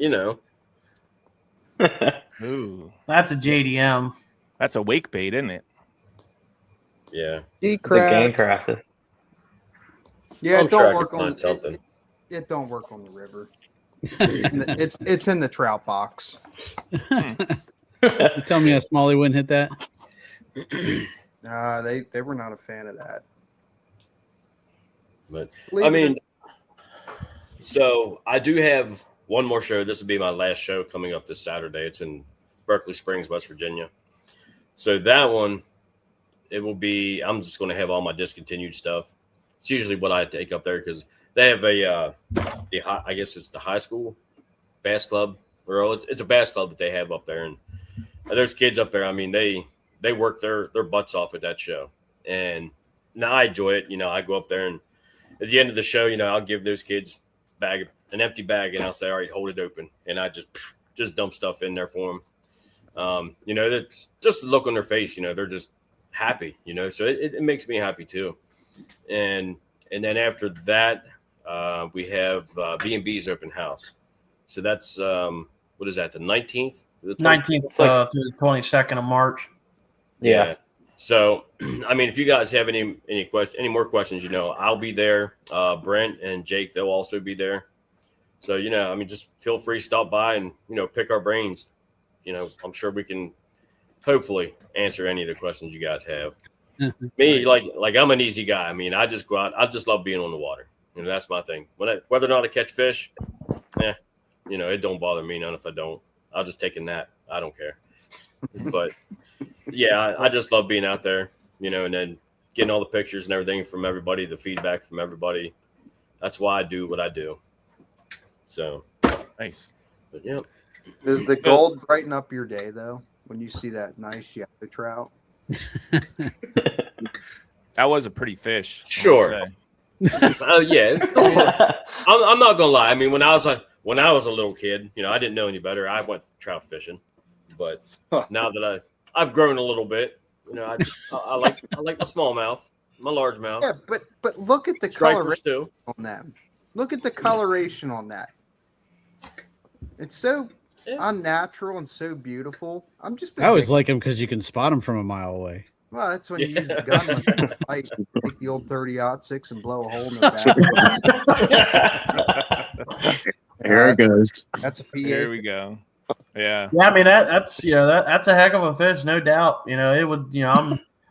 Ooh,
That's a JDM.
that's a wake bait, isn't it?
Yeah.
The game crafted.
Yeah,
I'm
it
sure
don't
I
work
could
on
find something.
It don't work on the river. It's in the trout box.
You tell me how Smalley wouldn't hit that.
They were not a fan of that.
But
Believe
I
it
mean, so I do have one more show. This will be my last show coming up this Saturday. It's in Berkeley Springs, West Virginia. So that one, it will be, I'm just going to have all my discontinued stuff. It's usually what I take up there because they have I guess it's the high school bass club. Or it's a bass club that they have up there. And there's kids up there. I mean, they work their butts off at that show. And now I enjoy it. I go up there and at the end of the show, I'll give those kids an empty bag and I'll say, all right, hold it open. And I just dump stuff in there for them. That's just the look on their face, they're just happy, so it makes me happy too. and then after that, we have B&B's open house. So that's what is that? The 19th,
19th to the 22nd of March.
Yeah.
So, I mean, if you guys have any more questions, I'll be there. Brent and Jake, they'll also be there. So, I mean, just feel free to stop by and, pick our brains. I'm sure we can hopefully answer any of the questions you guys have. Me, like I'm an easy guy. I mean, I just go out. I just love being on the water. That's my thing. Whether or not I catch fish, it don't bother me none if I don't. I'll just take a nap. I don't care. But yeah, I just love being out there, and then getting all the pictures and everything from everybody, the feedback from everybody. That's why I do what I do. So
nice.
But yeah.
Does the gold brighten up your day though when you see that nice yellow trout?
That was a pretty fish.
Sure. Oh yeah. I'm not gonna lie. I mean, when I was a little kid, I didn't know any better. I went trout fishing, but now that I've grown a little bit, I like my smallmouth, my largemouth.
Yeah, but look at the coloration on them. Look at the coloration on that. It's so unnatural and so beautiful.
I always like them because you can spot them from a mile away.
Well, that's when you use the gun like take the old 30-06 and blow a hole in the back.
There it goes.
That's a PA.
There we go. Yeah.
Yeah, I mean that's that's a heck of a fish, no doubt. It would.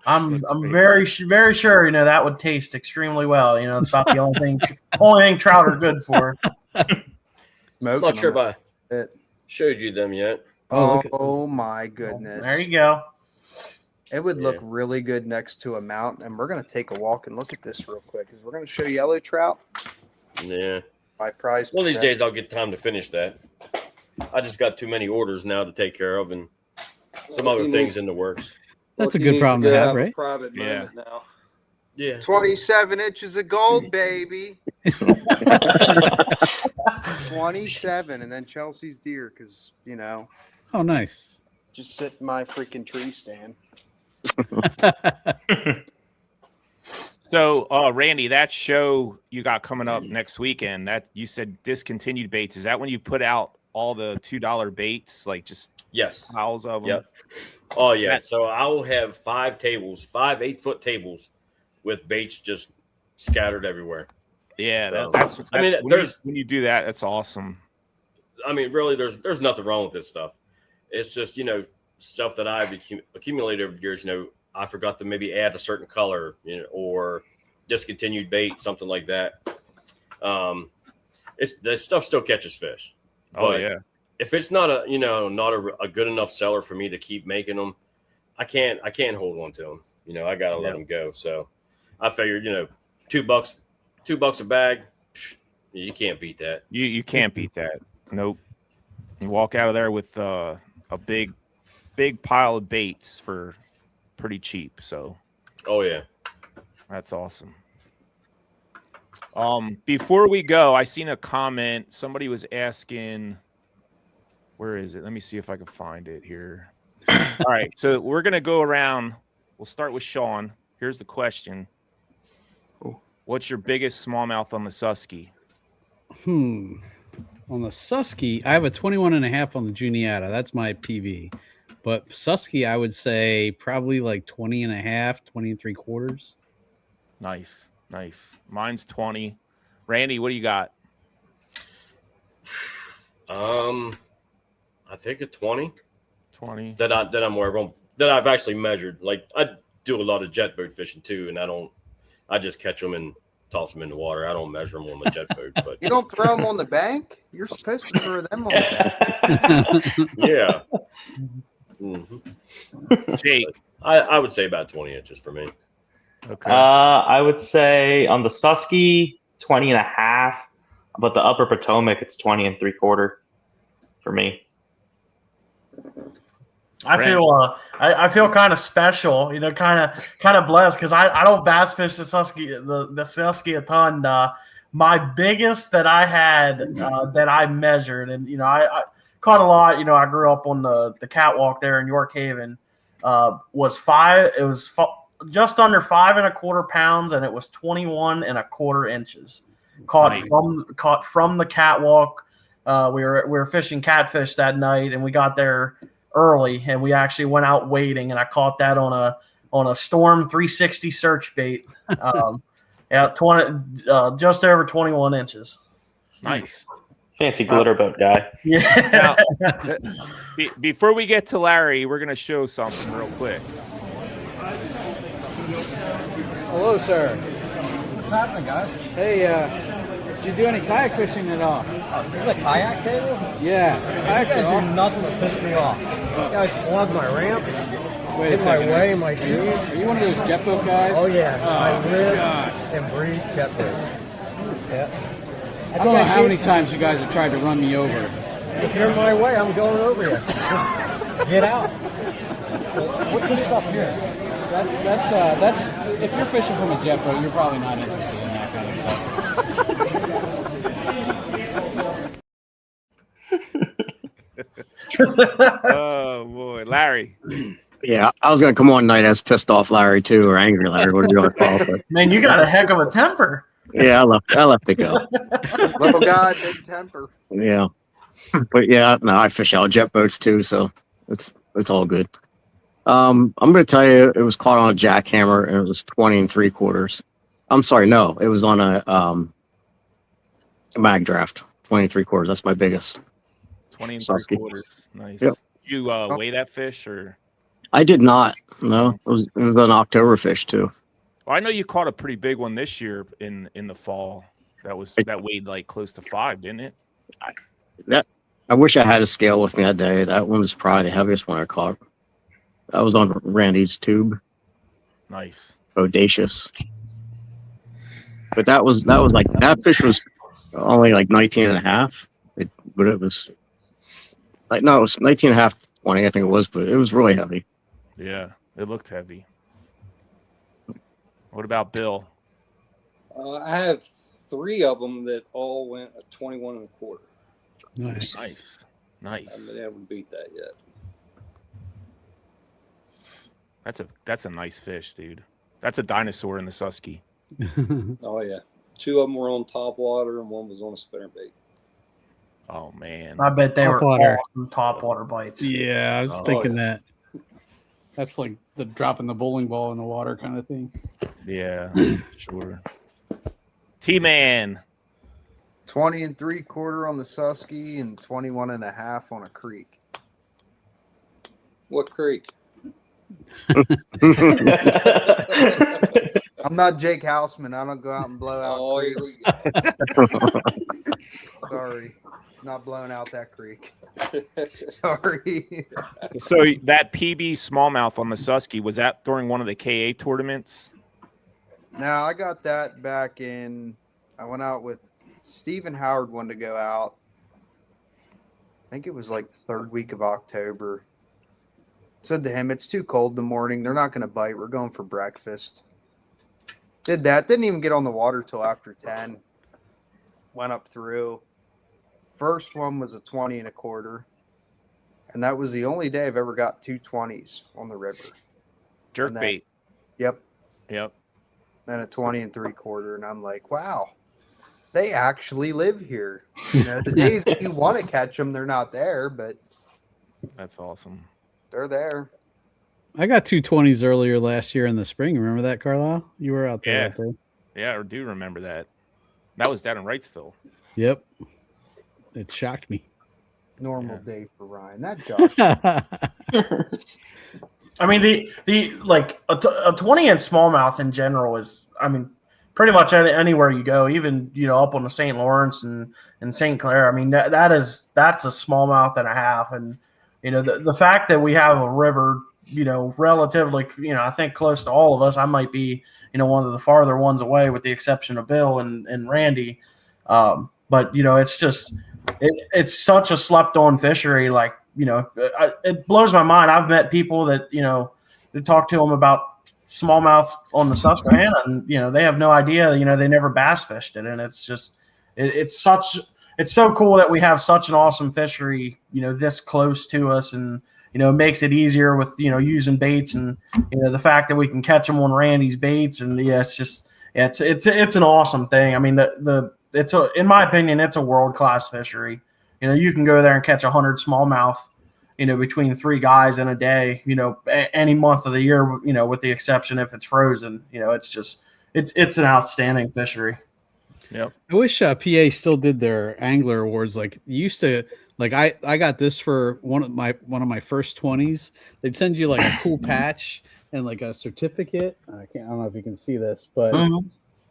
I'm very sure. That would taste extremely well. It's about the only thing trout are good for.
I'm not sure if I showed you them yet.
Oh my goodness!
There you go.
It would look really good next to a mountain, and we're going to take a walk and look at this real quick because we're going to show yellow trout.
Yeah.
My prize.
One of these days, I'll get time to finish that. I just got too many orders now to take care of, and some other things in the works.
That's a good problem to have, right?
Private moment now.
Yeah.
27 inches of gold, baby. 27, and then Chelsea's deer because
Oh, nice.
Just sit in my freaking tree stand.
So, Randy, that show you got coming up next weekend, that you said discontinued baits. Is that when you put out all the $2 baits, like just piles of them?
Yep. Oh yeah. So I'll have 5 tables, 5 8-foot tables with baits just scattered everywhere.
Yeah, that's I mean, when you do that, that's awesome.
I mean, really, there's nothing wrong with this stuff. It's just stuff that I've accumulated over the years. I forgot to maybe add a certain color, or discontinued bait, something like that. This stuff still catches fish.
Oh yeah.
If it's not a good enough seller for me to keep making them, I can't hold on to them. I gotta let them go. So I figured, $2 a bag, you can't beat that.
You can't beat that. Nope. You walk out of there with a big pile of baits for pretty cheap. So.
Oh yeah.
That's awesome. Before we go, I seen a comment. Somebody was asking, where is it? Let me see if I can find it here. All right. So we're going to go around. We'll start with Sean. Here's the question. What's your biggest smallmouth on the Susky?
On the Susky, I have a 21.5 on the Juniata. That's my PV. But Susky, I would say probably like 20.5, 20 3/4.
Nice. Mine's 20. Randy, what do you got?
I think a 20.
20.
That I'm aware of, that I've actually measured. Like I do a lot of jet boat fishing too, and I just catch them and toss them in the water. I don't measure them on the jet boat. But
you don't throw them on the bank? You're supposed to throw them on the bank.
Yeah. Mm-hmm.
Jake,
I would say about 20 inches for me.
Okay.
I would say on the Susky 20.5, but the Upper Potomac it's 20 3/4 for me.
I feel kind of special, kind of blessed because I don't bass fish the Susky a ton. My biggest that I had that I measured, and I caught a lot. I grew up on the catwalk there in York Haven. Was 5. It was just under 5¼ pounds, and it was 21¼ inches. Caught from the catwalk. We were fishing catfish that night, and we got there early, and we actually went out wading, and I caught that on a Storm 360 search bait. Just over 21 inches.
Nice.
Fancy glitter boat guy.
Yeah.
Now, before we get to Larry, we're gonna show something real quick.
Hello, sir.
What's happening, guys?
Hey, do you do any kayak fishing at all?
This is a kayak table?
Yes.
You guys do nothing to piss me off. You guys clog my ramps,
Wait a
hit my
second.
way, my shoes.
Are you one of those jet boat guys?
Oh, yeah. I live
God.
and breathe jet boats. Yeah.
I don't know how many times you guys have tried to run me over.
If you're in my way, I'm going over you. Just get out. What's this stuff here?
That's if you're fishing from a jet boat, you're probably not interested in that kind of stuff.
Oh boy, Larry.
Yeah, I was gonna come on tonight as pissed off Larry too, or angry Larry, whatever you want to call it.
Man, you got a heck of a temper.
Yeah, I left it go.
Little guy, big temper.
Yeah, but yeah, no, I fish out jet boats too, so it's all good. I'm gonna tell you, it was caught on a jackhammer, and it was 20 3/4. I'm sorry, no, it was on a mag draft, 20 3/4. That's my biggest.
20
Susky.
3/4. Nice.
Yep.
You weigh that fish or?
I did not. No, it was an October fish too.
Well, I know you caught a pretty big one this year in the fall. That weighed like close to 5, didn't it?
I wish I had a scale with me that day. That one was probably the heaviest one I caught. That was on Randy's tube.
Nice.
Audacious. But that was like, that fish was only like 19 and a half. But it was like, no, it was 19 and a half, 20, I think it was, but it was really heavy.
Yeah, it looked heavy. What about Bill?
I have 3 of them that all went a 21¼
Nice.
Nice.
I haven't been able to beat that yet.
That's a nice fish, dude. That's a dinosaur in the Susky.
Oh yeah, 2 of them were on top water and 1 was on a spinnerbait.
Oh man.
I bet they were
Topwater.
awesome topwater bites.
Yeah, I was
Oh,
thinking
yeah.
that. That's like the dropping the bowling ball in the water kind of thing.
Yeah, sure. T-Man.
20 3/4 on the Susky and 21 and a half on a creek.
What creek?
I'm not Jake Houseman. I don't go out and blow out
Oh, here
creeks.
we go.
Sorry. Not blowing out that creek. Sorry.
So that PB smallmouth on the Susky, was that during one of the KA tournaments?
Now, I got that back in, I went out with Stephen Howard, wanted to go out. I think it was like the 3rd week of October. Said to him, it's too cold in the morning. They're not going to bite. We're going for breakfast. Did that. Didn't even get on the water till after 10. Went up through. First one was a 20 1/4. And that was the only day I've ever got 2 20s on the river.
Jerk
And then-
bait.
Yep.
Yep.
Then a 20 3/4. And I'm like, wow, they actually live here. You know, the days that you want to catch them, they're not there, but
That's awesome.
they're there.
I got 2 20s earlier last year in the spring. Remember that, Carlisle? You were out there.
Yeah.
Out there.
Yeah, I do remember that. That was down in Wrightsville.
Yep. It shocked me.
Normal day for Ryan. That Josh.
I mean, the like a 20-inch smallmouth in general is, I mean, pretty much anywhere you go, even, you know, up on the St. Lawrence and St. Clair. I mean, that's a smallmouth and a half. And, you know, the fact that we have a river, you know, relatively, you know, I think close to all of us, I might be, you know, one of the farther ones away with the exception of Bill and Randy. But, you know, it's just, it's such a slept on fishery. Like, you know, it blows my mind. I've met people that, you know, they talk to them about smallmouth on the Susquehanna, and, you know, they have no idea, you know, they never bass fished it. And it's just, it's so cool that we have such an awesome fishery, you know, this close to us. And, it makes it easier with, using baits and, the fact that we can catch them on Randy's baits. And yeah, it's just, it's an awesome thing. I mean, in my opinion, it's a world-class fishery. You can go there and catch 100 smallmouth, between 3 guys in a day, any month of the year, with the exception if it's frozen. It's just, it's an outstanding fishery.
Yep.
I wish PA still did their angler awards like used to. Like I got this for one of my first 20s. They'd send you like a cool patch and like a certificate. I don't know if you can see this, but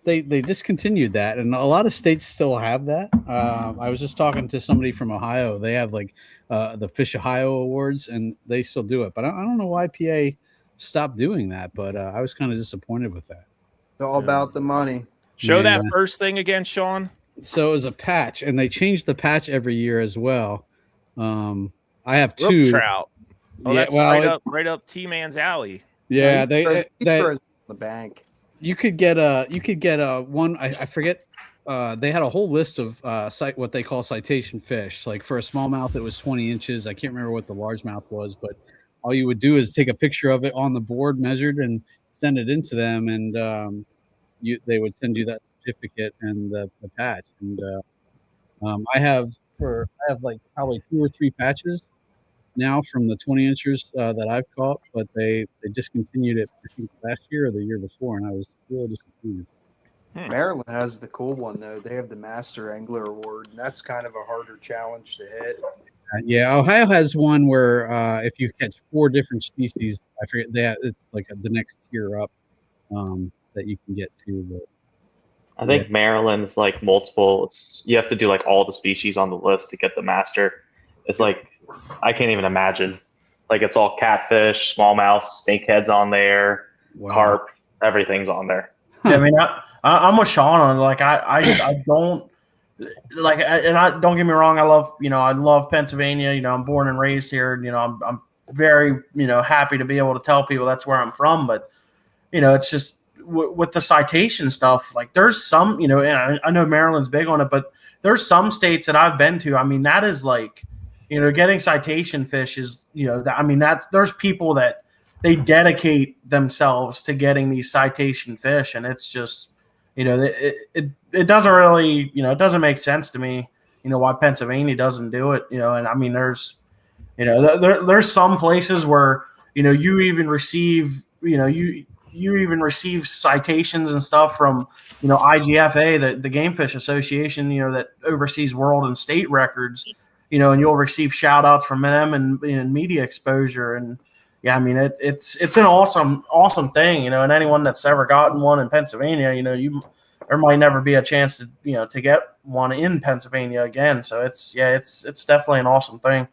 they discontinued that, and a lot of states still have that. I was just talking to somebody from Ohio. They have like the Fish Ohio Awards, and they still do it. But I don't know why PA stopped doing that. But I was kind of disappointed with that.
It's all about the money.
Show that first thing again, Sean.
So it was a patch, and they changed the patch every year as well. I have
Brook
2
trout. Oh, yeah, that's right up T-Man's alley.
Yeah,
the bank.
You could get a one. I forget. They had a whole list of what they call citation fish. Like for a smallmouth, it was 20 inches. I can't remember what the largemouth was, but all you would do is take a picture of it on the board, measured, and send it into them, and they would send you that certificate and the patch. And I have like probably 2 or 3 patches now from the 20 inchers that I've caught, but they discontinued it, I think, last year or the year before, and I was really disappointed.
Maryland has the cool one though. They have the Master Angler Award, and that's kind of a harder challenge to hit.
Yeah, Ohio has one where if you catch 4 different species, I forget it's like the next tier up that you can get to. But
I think Maryland's like multiple. You have to do like all the species on the list to get the master. It's like I can't even imagine. Like it's all catfish, smallmouth, snakeheads on there, carp, everything's on there.
Yeah, I mean, I'm with Sean on like I don't like, and I don't get me wrong. I love Pennsylvania. I'm born and raised here. I'm very happy to be able to tell people that's where I'm from. But it's just with the citation stuff. Like there's some and I know Maryland's big on it, but there's some states that I've been to. I mean, that is like getting citation fish is there's people that they dedicate themselves to getting these citation fish, and it's just it doesn't really it doesn't make sense to me why Pennsylvania doesn't do it. And I mean there's there's some places where you even receive you even receive citations and stuff from IGFA, the Game Fish Association, that oversees world and state records, and you'll receive shout outs from them and media exposure. And yeah, I mean it's an awesome thing, and anyone that's ever gotten one in Pennsylvania, there might never be a chance to to get one in Pennsylvania again. So it's definitely an awesome thing.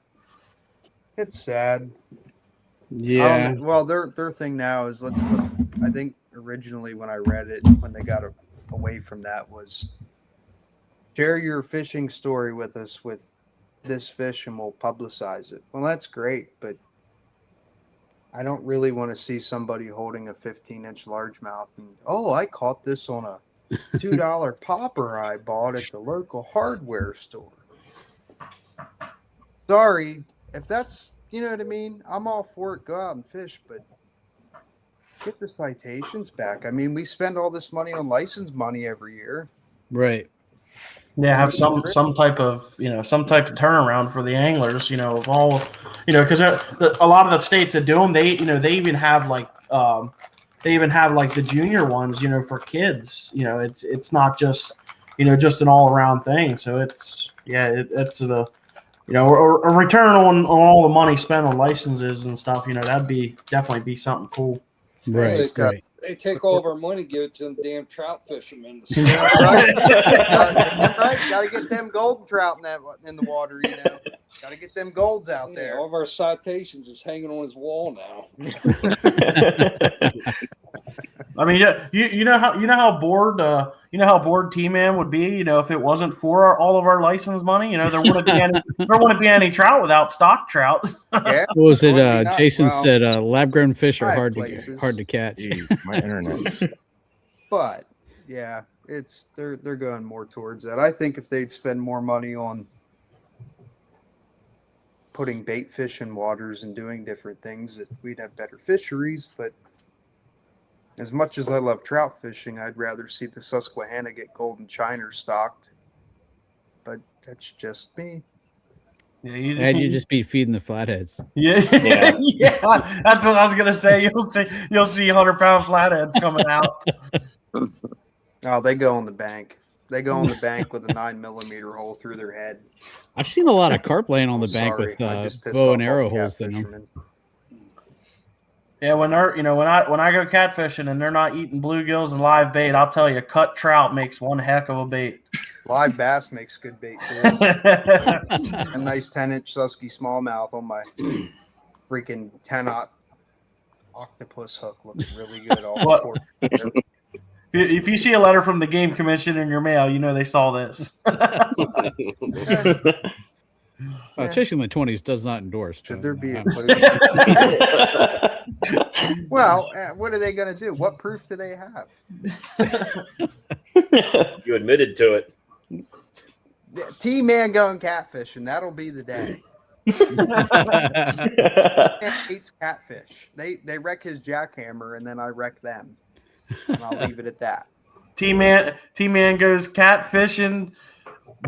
It's sad.
Yeah.
Well, their thing now is I think originally when I read it, when they got away from that, was share your fishing story with us with this fish and we'll publicize it. Well, that's great, but I don't really want to see somebody holding a 15-inch largemouth and, I caught this on a $2 popper I bought at the local hardware store. Sorry, if that's, what I mean? I'm all for it. Go out and fish, but get the citations back. I mean, we spend all this money on license money every year.
Right.
Yeah, have some type of turnaround for the anglers, of all, because a lot of the states that do them, they even have like the junior ones, for kids. It's not just just an all around thing. So it's a return on all the money spent on licenses and stuff. That'd definitely be something cool.
Right.
They take all of our money, give it to them damn trout fishermen.
Right. Got to get them golden trout in the water, Got to get them golds out there.
All of our citations is hanging on his wall now.
I mean, you know how bored T-Man would be, if it wasn't for all of our license money. There wouldn't be any trout without stock trout.
Yeah.
What was it? Jason said lab grown fish are hard to catch.
My internet.
But yeah, they're going more towards that. I think if they'd spend more money on putting bait fish in waters and doing different things, that we'd have better fisheries. But as much as I love trout fishing, I'd rather see the Susquehanna get golden chiner stocked. But that's just me.
Yeah,
And you just be feeding the flatheads.
Yeah, yeah. That's what I was gonna say. You'll see 100-pound flatheads coming out.
Oh, they go on the bank. They go on the bank with a 9mm hole through their head.
I've seen a lot of carp laying on the bank
Sorry,
with
I just pissed
bow
off
and
all
arrow
the
holes in them.
catfishermen.
Yeah, when I go catfishing and they're not eating bluegills and live bait, I'll tell you, cut trout makes one heck of a bait.
Live bass makes good bait too. A nice 10-inch Susky smallmouth on my freaking 10-aught octopus hook looks really good.
If you see a letter from the Game Commission in your mail, you know they saw this.
Chasing the 20s does not endorse.
Should there be a Well, what are they going to do? What proof do they have?
You admitted to it.
T-Man going catfishing. That'll be the day. Hates catfish. They wreck his jackhammer, and then I wreck them. And I'll leave it at that.
T-Man goes catfishing.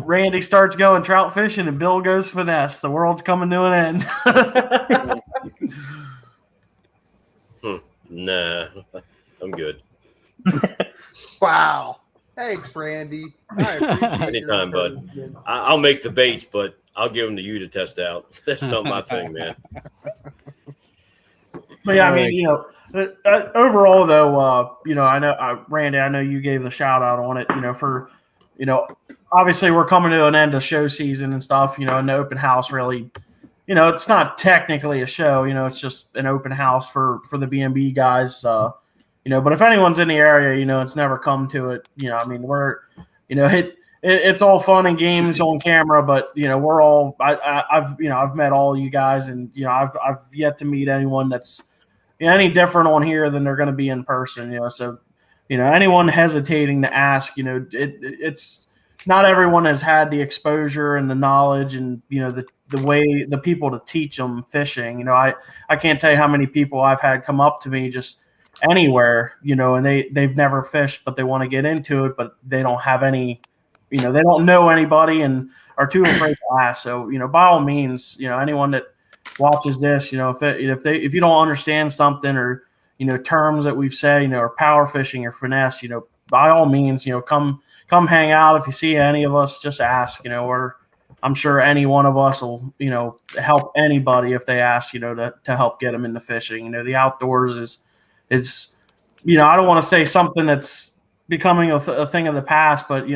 Randy starts going trout fishing, and Bill goes finesse. The world's coming to an
end. Nah, I'm good.
Wow. Thanks, Randy. I appreciate
Anytime, bud. I'll make the baits, but I'll give them to you to test out. That's not my thing, man.
But yeah, I mean, overall though, I know Randy, I know you gave the shout out on it. Obviously we're coming to an end of show season and stuff. And the open house really, it's not technically a show. It's just an open house for the B&B guys. But if anyone's in the area, it's never come to it. I mean, we're, it's all fun and games on camera, but we're all. I've met all you guys, and I've yet to meet anyone that's any different on here than they're going to be in person. So anyone hesitating to ask, it's not everyone has had the exposure and the knowledge and the way the people to teach them fishing. I can't tell you how many people I've had come up to me just anywhere, and they've never fished, but they want to get into it, but they don't have any. They don't know anybody and are too afraid to ask. So, by all means, anyone that watches this, if you don't understand something or, terms that we've said, or power fishing or finesse, by all means, come hang out. If you see any of us, just ask, or I'm sure any one of us will, help anybody if they ask, to help get them into fishing. The outdoors is, I don't want to say something that's becoming a thing of the past, but,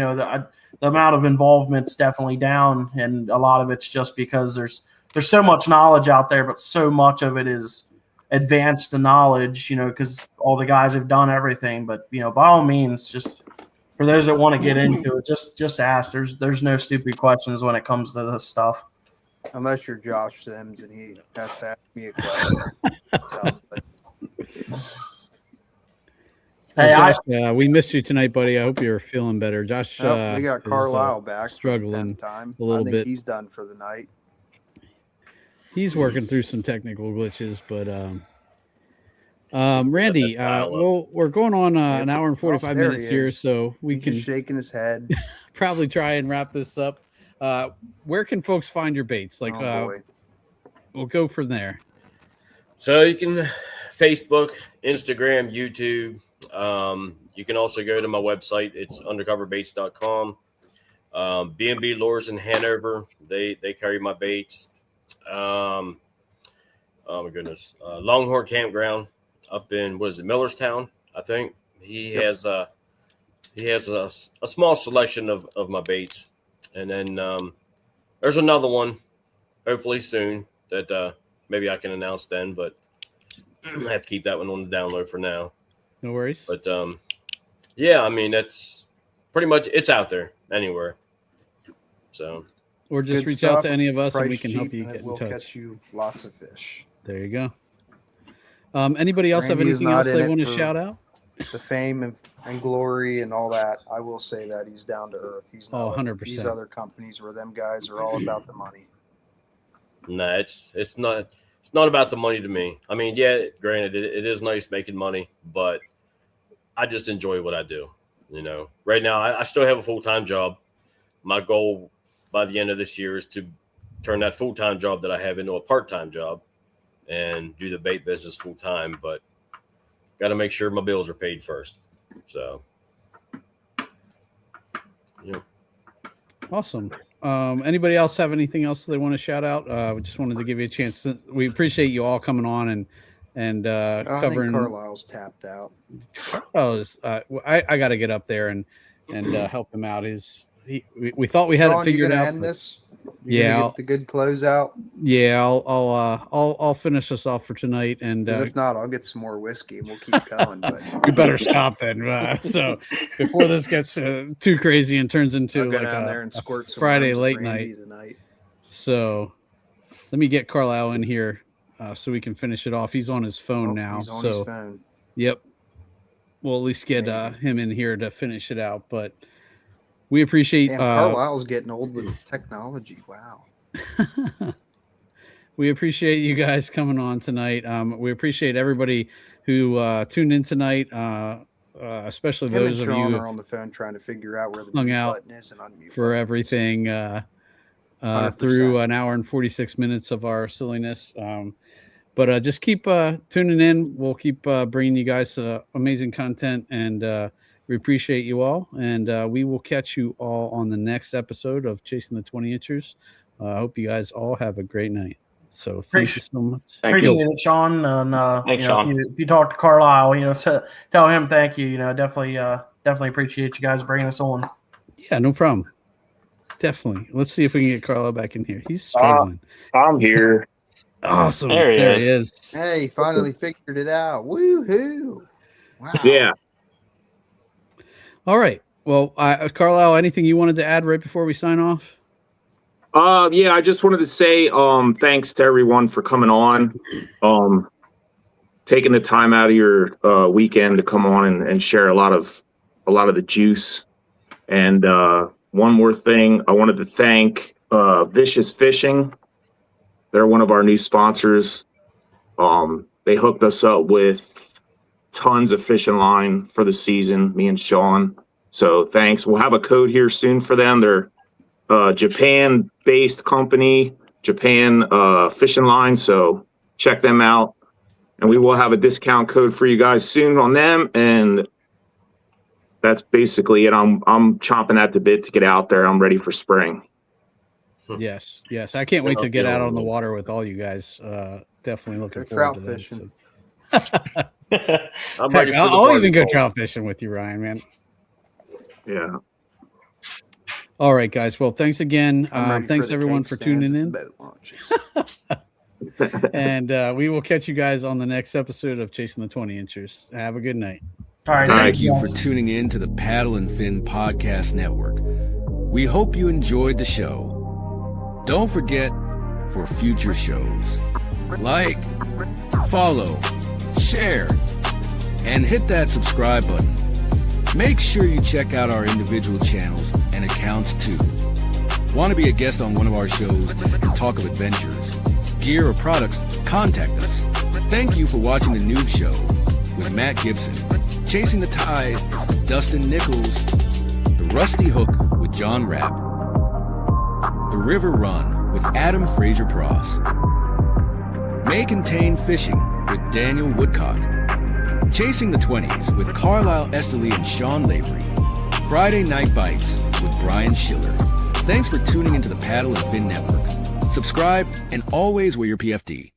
the amount of involvement's definitely down, and a lot of it's just because there's so much knowledge out there, but so much of it is advanced knowledge, because all the guys have done everything. But by all means, just for those that want to get into it, just ask. There's no stupid questions when it comes to this stuff.
Unless you're Josh Sims and he has to ask me a question.
Hey, Josh, we missed you tonight, buddy. I hope you're feeling better. Josh,
we got Carlisle back.
Struggling
time.
a little bit.
He's done for the night.
He's working through some technical glitches, but Randy, we're going on an hour and 45 minutes here, so we can
shaking his head.
Probably try and wrap this up. Where can folks find your baits? We'll go from there.
So you can Facebook, Instagram, YouTube. You can also go to my website. It's undercoverbaits.com. B&B Lures in Hanover. They carry my baits. Oh my goodness. Longhorn Campground up in, Millerstown, I think. He has a small selection of my baits. And then there's another one, hopefully soon, that maybe I can announce then, but I have to keep that one on the download for now.
No worries.
But yeah, I mean, that's pretty much, it's out there anywhere. So,
or just reach out to any of us and we can help you get in touch.
We'll catch you lots of fish.
There you go. Anybody else have anything else they want to shout out?
The fame and glory and all that. I will say that he's down to earth. He's not
100%.
These other companies where them guys are all about the money.
Nah, it's not about the money to me. I mean, yeah, granted, it is nice making money, but I just enjoy what I do. You know, right now I still have a full-time job. My goal by the end of this year is to turn that full-time job that I have into a part-time job and do the bait business full-time, but got to make sure my bills are paid first. So, yeah.
Awesome. Anybody else have anything else they want to shout out? We just wanted to give you a chance. We appreciate you all coming on and covering.
I think Carlisle's tapped out.
I got to get up there and help him out. We thought we had it figured out.
End this?
Yeah,
get the good close out.
Yeah, I'll finish us off for tonight, and
if not, I'll get some more whiskey and we'll keep going. But
we better stop then. So before this gets too crazy and turns into
I'll go
like
down there and squirt some
Friday
worms
late
with Randy
night.
Tonight.
So let me get Carlisle in here so we can finish it off. He's on his phone now.
He's on
so
his phone.
Yep, we'll at least get him in here to finish it out, but. We appreciate
Carlisle's getting old with technology. Wow.
We appreciate you guys coming on tonight. We appreciate everybody who tuned in tonight, especially those of you
who are on the phone trying to figure out where the mute button is and unmute
for everything through an hour and 46 minutes of our silliness. But just keep tuning in. We'll keep bringing you guys amazing content, and we appreciate you all, and we will catch you all on the next episode of Chasing the 20 Inchers. I hope you guys all have a great night. So thank you so much.
Appreciate it, Sean. And
Thanks,
Sean.
Sean.
If you talk to Carlisle, tell him thank you. Definitely appreciate you guys bringing us on.
Yeah, no problem. Definitely. Let's see if we can get Carlisle back in here. He's struggling.
I'm here.
Awesome.
There he
is.
Hey, finally figured it out. Woohoo! Wow.
Yeah.
All right. Well, Carlisle, anything you wanted to add right before we sign off?
Yeah, I just wanted to say thanks to everyone for coming on, taking the time out of your weekend to come on and share a lot of the juice. And one more thing, I wanted to thank Vicious Fishing. They're one of our new sponsors. They hooked us up with tons of fishing line for the season, me and Sean. So thanks. We'll have a code here soon for them. They're Japan-based company, Japan fishing line. So check them out. And we will have a discount code for you guys soon on them. And that's basically it. I'm chomping at the bit to get out there. I'm ready for spring.
Yes. I can't wait to get out on the water with all you guys. Definitely looking forward to that.
Fishing.
I'll even go trout fishing with you, Ryan, man.
Yeah.
All right, guys. Well, thanks again. Thanks everyone for tuning in. And we will catch you guys on the next episode of Chasing the 20 Inchers. Have a good night.
All right.
Thank you for tuning in to the Paddle and Fin Podcast Network. We hope you enjoyed the show. Don't forget, for future shows, like, follow, share, and hit that subscribe button. Make sure you check out our individual channels and accounts too. Want to be a guest on one of our shows and talk of adventures, gear, or products? Contact us. Thank you for watching The Noob Show with Matt Gibson, Chasing the Tide with Dustin Nichols, The Rusty Hook with John Rapp, The River Run with Adam Fraser Pross, May Contain Fishing with Daniel Woodcock, Chasing the 20s with Carlisle Esterly and Sean Lavery, Friday Night Bites with Brian Schiller. Thanks for tuning into the Paddle and Fin Network. Subscribe and always wear your PFD.